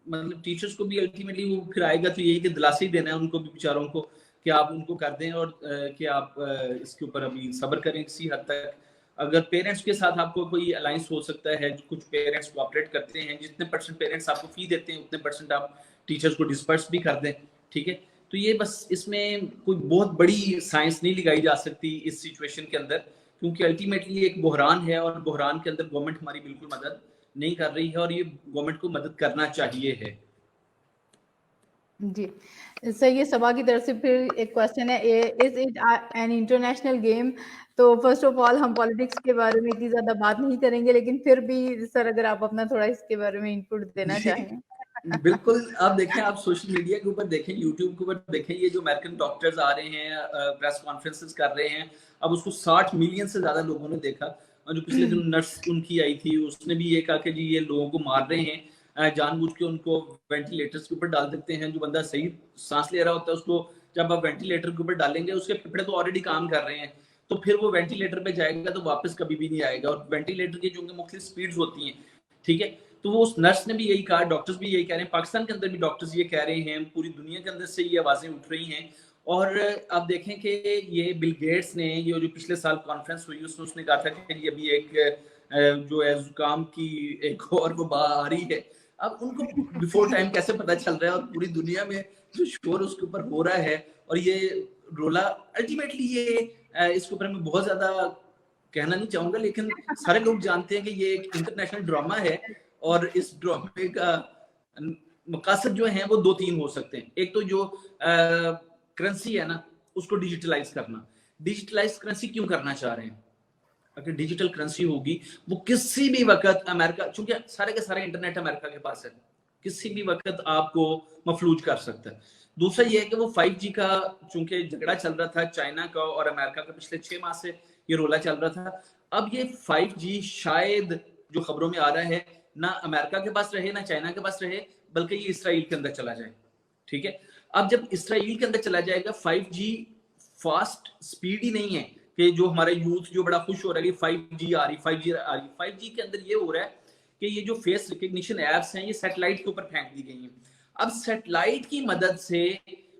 मतलब टीचर्स को भी अल्टीमेटली वो फिर आएगा तो यही कि दिलासा ही देना है उनको भी बेचारों को, कि आप उनको कर दें और कि आप इसके ऊपर अभी सब्र करें किसी हद तक। अगर पेरेंट्स के साथ आपको कोई अलायंस हो सकता है, कुछ पेरेंट्स कोऑपरेट करते हैं, जितने परसेंट पेरेंट्स आपको फी देते हैं उतने परसेंट आप टीचर्स को डिस्पर्स भी कर दें, ठीक है। तो ये बस, इसमें कोई बहुत बड़ी साइंस नहीं लगाई जा सकती इस सिचुएशन के अंदर, क्योंकि अल्टीमेटली एक बहरान है और बहरान के अंदर गवर्नमेंट हमारी बिल्कुल मदद नहीं कर रही है और ये गवर्नमेंट को मदद करना चाहिए है। जी। सही है। सबा की तरफ से फिर एक क्वेश्चन है, is it an international game? तो फर्स्ट ऑफ ऑल हम पॉलिटिक्स के बारे में इतनी ज्यादा बात नहीं करेंगे, लेकिन फिर भी सर अगर आप अपना थोड़ा इसके बारे में इनपुट देना जी, चाहें। बिल्कुल। आप देखें, आप सोशल मीडिया के ऊपर देखें, यूट्यूब के ऊपर देखें, ये जो अमेरिकन डॉक्टर्स आ रहे हैं, प्रेस कॉन्फ्रेंसेस कर रहे हैं, अब उसको 60 मिलियन से ज्यादा लोगों ने देखा। और जो पिछले दिनों नर्स उनकी आई थी, उसने भी ये कहा कि जी ये लोगों को मार रहे हैं, जानबूझ के उनको वेंटिलेटर्स के ऊपर डाल देते हैं। जो बंदा सही सांस ले रहा होता है उसको जब आप वेंटिलेटर के ऊपर डालेंगे, उसके फेफड़े तो ऑलरेडी काम कर रहे हैं, तो फिर वो वेंटिलेटर पे जाएगा तो वापस कभी भी नहीं आएगा। और वेंटिलेटर की जो मुख्तलिफ स्पीड्स होती हैं, ठीक है, तो वो उस नर्स ने भी यही कहा, डॉक्टर्स भी यही कह रहे हैं, पाकिस्तान के अंदर भी डॉक्टर्स ये कह रहे हैं, पूरी दुनिया के अंदर से ये आवाजें उठ रही हैं। और आप देखें कि ये बिल गेट्स ने, ये जो पिछले साल कॉन्फ्रेंस हुई उसमें उसने कहा था कि ये अभी एक जो है जुकाम की एक और वबा आ रही है। अब उनको बिफोर टाइम कैसे पता चल रहा है, और पूरी दुनिया में जो शोर उसके ऊपर हो रहा है, और ये रोला अल्टीमेटली ये इसके ऊपर मैं बहुत ज्यादा कहना नहीं चाहूंगा, लेकिन सारे लोग जानते हैं कि ये एक इंटरनेशनल ड्रामा है। और इस ड्रामे का मकसद जो है वो 2-3 हो सकते हैं। एक तो जो करेंसी है ना, उसको डिजिटलाइज करना। डिजिटलाइज करेंसी क्यों करना चाह रहे हैं? अगर डिजिटल करेंसी होगी, वो किसी भी वक्त अमेरिका, चूंकि सारे के सारे इंटरनेट अमेरिका के पास है, किसी भी वक्त आपको मफलूज कर सकता है। दूसरा ये है कि वो 5G का चूंकि झगड़ा चल रहा था चाइना का और अमेरिका का, पिछले 6 माह से ये रोला चल रहा था। अब ये 5G शायद जो खबरों में आ रहा है, ना अमेरिका के पास रहे ना चाइना के पास रहे, बल्कि ये इसराइल के अंदर चला जाए। ठीक है, अब जब इसराइल के अंदर चला जाएगा, 5G फास्ट स्पीड ही नहीं है कि जो हमारे यूथ जो बड़ा खुश हो रहा है कि 5G आ रही, 5G आ रही। 5G के अंदर ये हो रहा है कि ये जो फेस रिकग्निशन एप्स हैं, ये सैटेलाइट के ऊपर फेंक दी गई हैं। अब सैटेलाइट की मदद से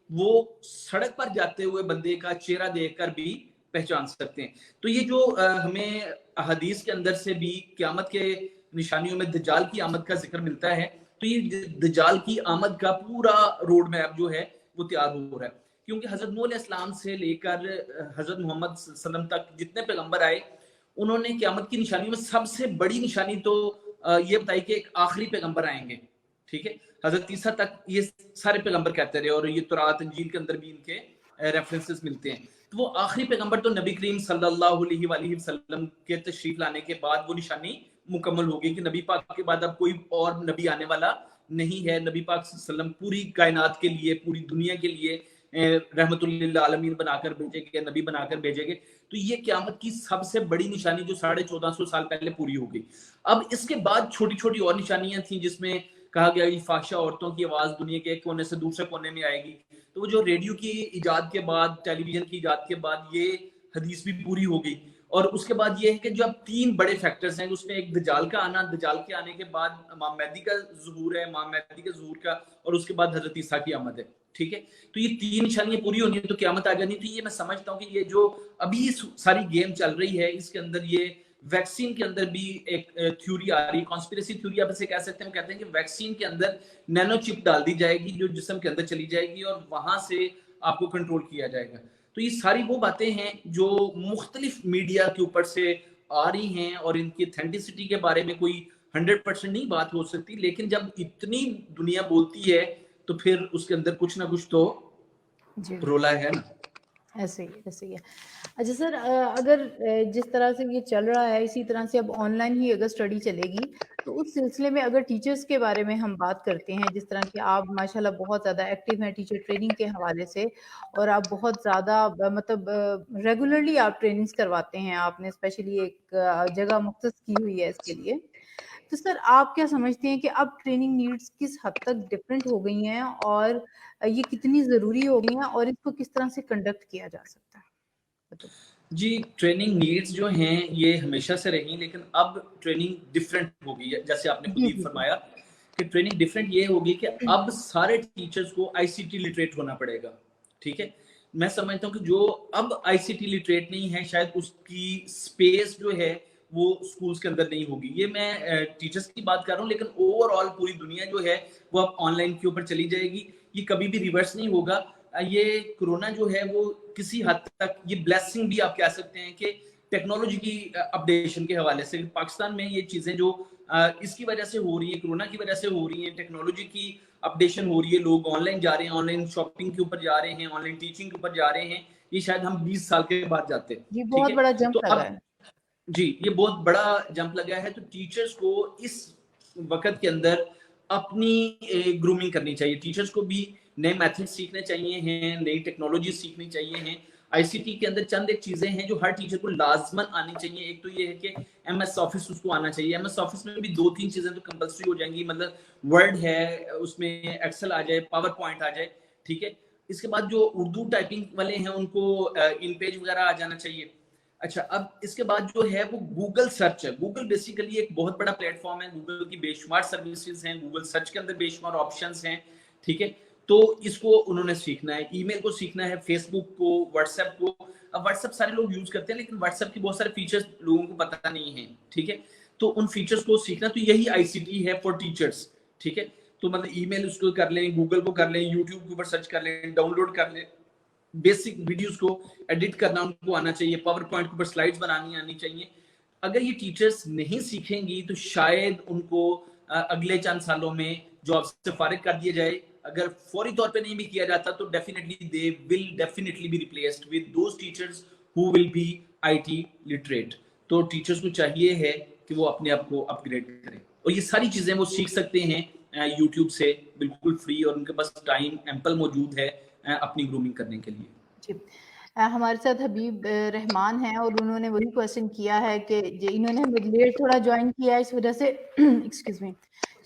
वो सड़क पर जाते हुए बंदे का चेहरा देखकर भी पहचान सकते हैं। तो ये जो हमें हदीस के अंदर से भी क़यामत के निशानियों में दज्जाल की आमद का जिक्र मिलता है, तो ये दज्जाल की आमद का पूरा रोड मैप जो है वो तैयार हो रहा है। क्योंकि हजरत नूह अलैहिस्सलाम से लेकर हजरत मोहम्मद सल्लल्लाहु अलैहि वसल्लम तक जितने पैगंबर आए, उन्होंने क़यामत की निशानियों में सबसे बड़ी निशानी तो ये बताई कि एक आखिरी पैगंबर आएंगे। ठीक है, हजरत ईसा तक ये सारे पैगंबर कहते रहे, और ये तुरात इंजील के अंदर भी इनके रेफरेंसेस मिलते हैं। तो वो आखिरी पैगंबर तो नबी करीम सल्लल्लाहु अलैहि वसल्लम के तशरीफ लाने के बाद वो निशानी मुकम्मल हो गई कि नबी पाक के बाद अब कोई और नबी आने वाला नहीं है। नबी पाक सल्लल्लाहु अलैहि वसल्लम पूरी कायनात के लिए, पूरी दुनिया के लिए रहमतुल लिल आलमीन बनाकर भेजे गए, नबी बनाकर भेजे गए। तो ये क़यामत की सबसे बड़ी निशानी जो 1450 साल पहले पूरी हो गई। अब इसके बाद छोटी छोटी और निशानियां थी, जिसमें कहा गया कि फाहिशा औरतों की आवाज दुनिया के एक कोने से दूसरे कोने में आएगी। तो जो रेडियो की इजाद के बाद, टेलीविजन की इजाद के बाद ये हदीस भी पूरी हो गई। और उसके बाद ये है कि जो अब 3 बड़े फैक्टर्स हैं, उसमें एक दज्जाल का आना, दज्जाल के आने के बाद इमाम मेहदी का ज़ुहूर है, इमाम मेहदी के ज़ुहूर का, और उसके बाद हजरत ईसा की आमद है। ठीक है, तो ये 3 निशानियां पूरी होनी है तो क़यामत आ जानी। तो ये मैं समझता हूँ कि ये जो अभी सारी गेम चल रही है, इसके अंदर ये वैक्सीन के अंदर भी एक थ्योरी आ रही है, कॉन्स्पिरेसी थ्योरी आप इसे कह सकते हैं। कहते हैं कि वैक्सीन के अंदर नैनो चिप डाल दी जाएगी जो जिस्म के अंदर चली जाएगी और वहां से आपको कंट्रोल किया जाएगा। तो ये सारी वो बातें हैं जो मुख्तलिफ मीडिया के ऊपर से आ रही हैं, और इनकी ऑथेंटिसिटी के बारे में कोई 100% नहीं बात हो सकती, लेकिन जब इतनी दुनिया बोलती है तो फिर उसके अंदर कुछ ना कुछ तो रोला है ना। ऐसे ही है। अच्छा सर, अगर जिस तरह से ये चल रहा है, इसी तरह से अब ऑनलाइन ही अगर स्टडी चलेगी, तो उस सिलसिले में अगर टीचर्स के बारे में हम बात करते हैं, जिस तरह कि आप माशाल्लाह बहुत ज़्यादा एक्टिव हैं टीचर ट्रेनिंग के हवाले से, और आप बहुत ज़्यादा मतलब रेगुलरली आप ट्रेनिंग्स करवाते हैं, आपने स्पेशली एक जगह मुख्तस की हुई है इसके लिए। तो सर आप क्या समझते हैं कि अब ट्रेनिंग नीड्स किस हद तक डिफरेंट हो गई हैं, और ये कितनी ज़रूरी हो गई हैं, और इसको किस तरह से कंडक्ट किया जा सकता है? बताइए। जी, ट्रेनिंग नीड्स जो हैं ये हमेशा से रही, लेकिन अब ट्रेनिंग डिफरेंट हो गई है। जैसे आपने खुद जी, ही जी, फरमाया कि ट्रेनिंग डिफरेंट ये होगी कि अब सारे टीचर्स को आईसीटी लिटरेट होना पड़ेगा। ठीक है, मैं समझता हूँ कि जो अब आईसीटी लिटरेट नहीं है, शायद उसकी स्पेस जो है वो स्कूल्स के अंदर नहीं होगी। ये मैं टीचर्स की बात कर रहा हूँ, लेकिन ओवरऑल पूरी दुनिया जो है वो अब ऑनलाइन के ऊपर चली जाएगी। ये कभी भी रिवर्स नहीं होगा। ये कोरोना जो है वो किसी हद तक ये ब्लेसिंग भी आप कह सकते हैं कि टेक्नोलॉजी की अपडेशन के हवाले से पाकिस्तान में ये चीजें जो इसकी वजह से हो रही है, कोरोना की वजह से हो रही है, टेक्नोलॉजी की अपडेशन हो रही है, लोग ऑनलाइन जा रहे हैं, ऑनलाइन शॉपिंग के ऊपर जा रहे हैं, ऑनलाइन टीचिंग के ऊपर जा रहे हैं, ये शायद हम 20 साल के बाद जाते हैं। जी, ठीक बहुत है, बड़ा तो जंप लगा अब है। जी ये बहुत बड़ा जंप लगा है। तो टीचर्स को इस वक्त के अंदर अपनी ग्रूमिंग करनी चाहिए। टीचर्स को भी नए मेथड्स सीखने चाहिए हैं, नई टेक्नोलॉजी सीखनी चाहिए हैं। आईसीटी के अंदर चंद एक चीजें हैं जो हर टीचर को लाजमन आनी चाहिए। एक तो ये है कि एमएस ऑफिस उसको आना चाहिए। एमएस ऑफिस में भी 2-3 चीजें तो कंपलसरी हो जाएंगी, मतलब वर्ड है, उसमें एक्सेल आ जाए, पावर पॉइंट आ जाए, ठीक है। इसके बाद जो उर्दू टाइपिंग वाले हैं उनको इन पेज वगैरह आ जाना चाहिए। अच्छा, अब इसके बाद जो है वो गूगल सर्च है। गूगल बेसिकली एक बहुत बड़ा प्लेटफॉर्म है, गूगल की बेशुमार सर्विसेज हैं, गूगल सर्च के अंदर बेशुमार ऑप्शंस हैं, ठीक है। तो इसको उन्होंने सीखना है, ईमेल को सीखना है, फेसबुक को, व्हाट्सएप को। अब व्हाट्सएप सारे लोग यूज करते हैं, लेकिन व्हाट्सएप की बहुत सारे फीचर्स लोगों को पता नहीं है, ठीक है। तो उन फीचर्स को सीखना, तो यही आईसीटी है फॉर टीचर्स, ठीक है। तो मतलब ईमेल उसको कर लें, गूगल को कर लें, यूट्यूब के ऊपर सर्च कर लें, डाउनलोड कर लें, बेसिक वीडियोस को एडिट करना उनको आना चाहिए, पावर पॉइंट के ऊपर स्लाइड्स बनानी आनी चाहिए। अगर ये टीचर्स नहीं सीखेंगी तो शायद उनको अगले चंद सालों में जॉब से फारिग कर दिया जाए। अगर फौरी तौर पे नहीं भी किया जाता तो definitely they will definitely be replaced with those teachers who will be IT literate. तो टीचर्स को चाहिए है कि वो अपने आप को अपग्रेड करें, और ये सारी चीजें वो सीख सकते हैं यूट्यूब से बिल्कुल फ्री, और उनके पास टाइम एम्पल मौजूद है अपनी ग्रूमिंग करने के लिए। जी। हमारे साथ हबीब रहमान हैं और उन्होंने वही क्वेश्चन किया है कि इन्होंने हमें लेट थोड़ा ज्वाइन किया है, इस वजह से एक्सक्यूज मी,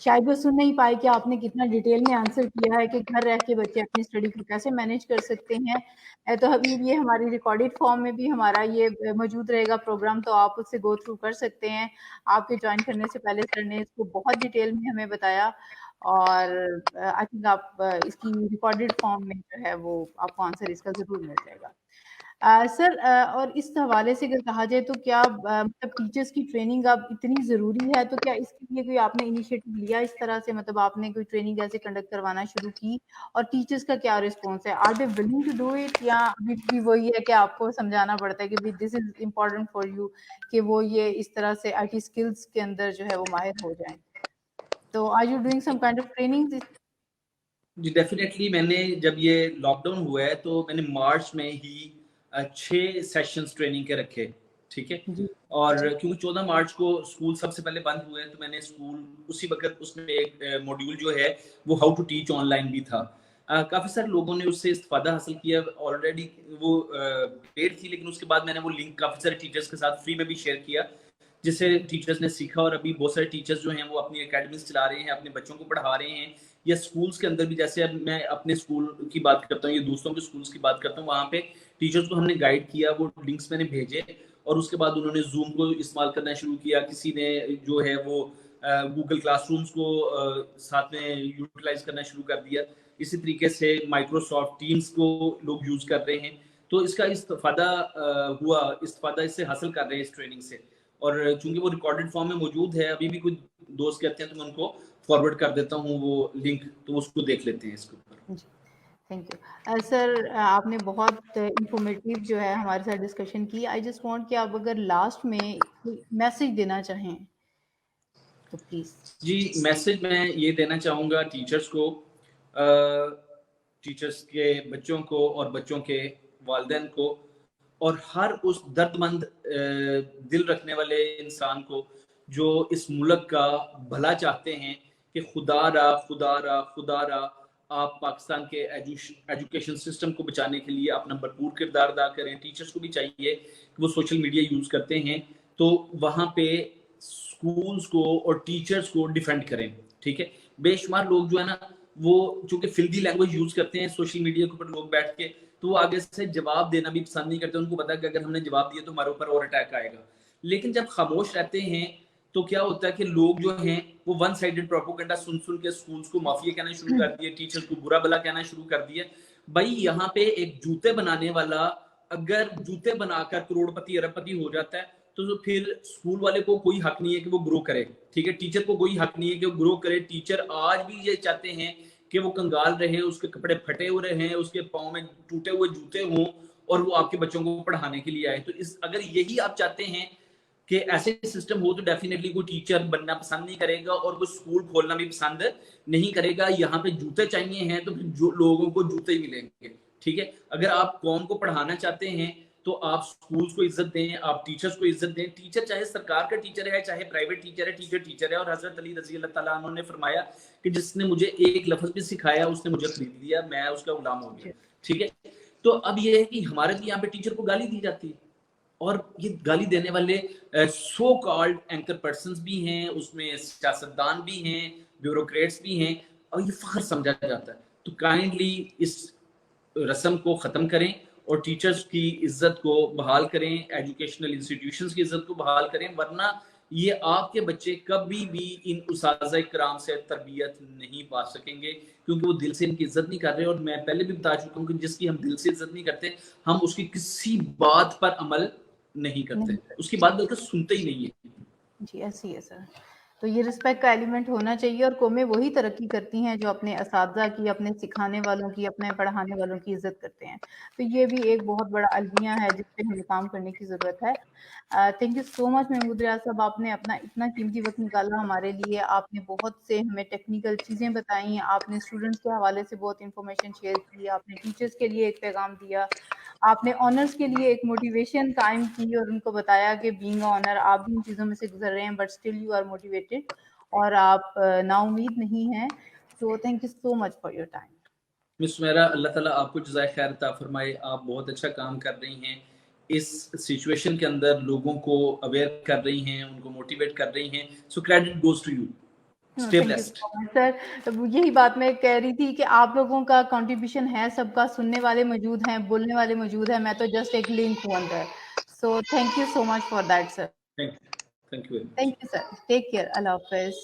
शायद वो सुन नहीं पाए कि आपने कितना डिटेल में आंसर किया है कि घर रह के बच्चे अपनी स्टडी को कैसे मैनेज कर सकते हैं। तो हबीब, ये हमारी रिकॉर्डेड फॉर्म में भी हमारा ये मौजूद रहेगा प्रोग्राम, तो आप उससे गो थ्रू कर सकते हैं। आपके ज्वाइन करने से पहले सर ने इसको बहुत डिटेल में हमें बताया, और आई थिंक आप इसकी रिकॉर्डेड फॉर्म में जो है वो आपको आंसर इसका ज़रूर मिल जाएगा। सर, और इस हवाले से अगर कहा जाए तो क्या मतलब टीचर्स की ट्रेनिंग अब इतनी ज़रूरी है, तो क्या इसके लिए कोई आपने इनिशिएटिव लिया इस तरह से, मतलब आपने कोई ट्रेनिंग ऐसे कंडक्ट करवाना शुरू की, और टीचर्स का क्या रिस्पॉन्स है? Are they willing to do it, या अभी भी वही है कि आपको समझाना पड़ता है कि this is important for you, कि वो ये इस तरह से आईटी स्किल्स के अंदर जो है वो माहिर हो जाएँ? तो are you doing some kind of training? जी डेफिनेटली, मैंने जब ये लॉकडाउन हुआ है तो मैंने मार्च में ही 6 सेशंस ट्रेनिंग के रखे, ठीक है। जी। और क्योंकि 14 मार्च को स्कूल सबसे पहले बंद हुए, तो मैंने स्कूल उसी वक्त उसमें एक मॉड्यूल जो है वो हाउ टू टीच ऑनलाइन भी था। काफ़ी सारे लोगों ने उससे इस्तेफादा हासिल किया। ऑलरेडी वो पेड थी, लेकिन उसके बाद मैंने वो लिंक काफ़ी सारे टीचर्स के साथ फ्री में भी शेयर किया, जिससे टीचर्स ने सीखा। और अभी बहुत सारे टीचर्स जो हैं वो अपनी एकेडमीज चला रहे हैं, अपने बच्चों को पढ़ा रहे हैं, या स्कूल्स के अंदर भी। जैसे अब मैं अपने स्कूल की बात करता हूँ या दूसरों के स्कूल्स की बात करता हूँ, वहाँ पे टीचर्स को हमने गाइड किया, वो लिंक्स मैंने भेजे, और उसके बाद उन्होंने जूम को इस्तेमाल करना शुरू किया। किसी ने जो है वो गूगल क्लासरूम्स को साथ में यूटिलाइज करना शुरू कर दिया। इसी तरीके से माइक्रोसॉफ्ट टीम्स को लोग यूज कर रहे हैं। तो इसका इस्तेफादा इससे हासिल कर रहे हैं इस ट्रेनिंग से। और चूंकि वो रिकॉर्डेड फॉर्म में मौजूद है, अभी भी कुछ दोस्त कहते हैं तो मैं उनको फॉरवर्ड कर देता हूँ वो लिंक, तो उसको देख लेते हैं इसके ऊपर। जी, थैंक यू। सर, आपने बहुत इंफॉर्मेटिव जो है हमारे साथ डिस्कशन की। आई जस्ट वांट कि आप अगर लास्ट में कोई मैसेज देना चाहें तो प्लीज। जी, मैसेज मैं ये देना चाहूँगा टीचर्स को, टीचर्स के बच्चों को और बच्चों के वालिदैन को, और हर उस दर्दमंद दिल रखने वाले इंसान को जो इस मुल्क का भला चाहते हैं, कि खुदा रा आप पाकिस्तान के एजुकेशन सिस्टम को बचाने के लिए अपना भरपूर किरदार अदा करें। टीचर्स को भी चाहिए कि वो सोशल मीडिया यूज करते हैं तो वहाँ पे स्कूल्स को और टीचर्स को डिफेंड करें, ठीक है। बेशुमार लोग जो है ना, वो चूंकि फिल्दी लैंग्वेज यूज करते हैं सोशल मीडिया के ऊपर लोग बैठ के, तो वो आगे से जवाब देना भी पसंद नहीं करते। उनको पता है कि अगर हमने जवाब दिया तो हमारे ऊपर और अटैक आएगा। लेकिन जब खामोश रहते हैं तो क्या होता है कि लोग जो हैं वो वन साइडेड प्रोपेगेंडा सुन सुन के स्कूल्स को माफिया कहना शुरू कर दिए, टीचर्स को बुरा भला कहना शुरू कर दिया। भाई यहाँ पे एक जूते बनाने वाला अगर जूते बनाकर करोड़पति अरबपति हो जाता है, तो फिर स्कूल वाले को कोई हक नहीं है कि वो ग्रो करे, ठीक है। टीचर को कोई हक नहीं है कि वो ग्रो करे। टीचर आज भी ये चाहते हैं कि वो कंगाल रहे, उसके कपड़े फटे हुए रहे, उसके पाँव में टूटे हुए जूते हों, और वो आपके बच्चों को पढ़ाने के लिए आए। तो इस अगर यही आप चाहते हैं कि ऐसे सिस्टम हो, तो डेफिनेटली कोई टीचर बनना पसंद नहीं करेगा और कोई स्कूल खोलना भी पसंद नहीं करेगा। यहाँ पे जूते चाहिए हैं तो फिर जो लोगों को जूते ही मिलेंगे, ठीक है। अगर आप कौम को पढ़ाना चाहते हैं तो आप स्कूल्स को इज्जत दें, आप टीचर्स को इज्जत दें। टीचर चाहे सरकार का टीचर है, चाहे प्राइवेट टीचर है, टीचर टीचर है। और हजरत अली रजी अल्लाह तआला अन्हु ने फरमाया कि जिसने मुझे एक लफ्ज भी सिखाया उसने मुझे खरीद लिया, मैं उसका गुलाम हो गया, ठीक है। तो अब ये है कि हमारे यहाँ पे टीचर को गाली दी जाती है, और ये गाली देने वाले सो कॉल्ड एंकर पर्सन्स भी हैं, उसमें सियासतदान भी हैं, ब्यूरोक्रेट्स भी हैं, और ये फख्र समझा जाता है। तो काइंडली इस रस्म को ख़त्म करें और टीचर्स की इज्जत को बहाल करें, एजुकेशनल इंस्टीट्यूशंस की इज्जत को बहाल करें, वरना ये आपके बच्चे कभी भी इन उस्ताज़ इकराम से तरबियत नहीं पा सकेंगे, क्योंकि वो दिल से इनकी इज्जत नहीं कर रहे। और मैं पहले भी बता चुका हूँ कि जिसकी हम दिल से इज्जत नहीं करते, हम उसकी किसी बात पर अमल नहीं करते, उसकी बात बल्कि सुनते ही नहीं है। जी ऐसी है सर। तो ये रिस्पेक्ट का एलिमेंट होना चाहिए, और कौमें वही तरक्की करती हैं जो अपने असातिज़ा की, अपने सिखाने वालों की, अपने पढ़ाने वालों की इज्जत करते हैं। तो ये भी एक बहुत बड़ा अलमिया है जिस पे हमें काम करने की ज़रूरत है। Thank you so much Mahmood Riaz Sahab, आपने अपना इतना कीमती वक्त निकाला हमारे लिए। आपने बहुत से हमें टेक्निकल चीज़ें बताई, आपने स्टूडेंट्स के हवाले से बहुत इंफॉर्मेशन शेयर की, आपने टीचर्स के लिए एक पैगाम दिया, आपने ऑनर्स के लिए एक मोटिवेशन कायम की और उनको बताया कि बीइंग ऑनर आप भी इन चीज़ों में से गुजर रहे हैं, but still you are motivated और आप नाउम्मीद नहीं हैं। So thank you so much for your time. Miss Sumera, Allah ताला आपको जज़ाए खैर अता फरमाए। आप बहुत अच्छा काम कर रही हैं, इस सिचुएशन के अंदर लोगों को अवेयर कर रही हैं, उनको मोटिवेट कर रही हैं। So credit goes to you. Stay thank you blessed. So much sir. यही बात मैं कह रही थी कि आप लोगों का कंट्रीब्यूशन है, सबका, सुनने वाले मौजूद हैं, बोलने वाले मौजूद हैं, मैं तो जस्ट एक लिंक हूँ अंदर। So thank you so much for that sir. Thank you very much. Thank you sir. Take care. Allah हाफ़िज़।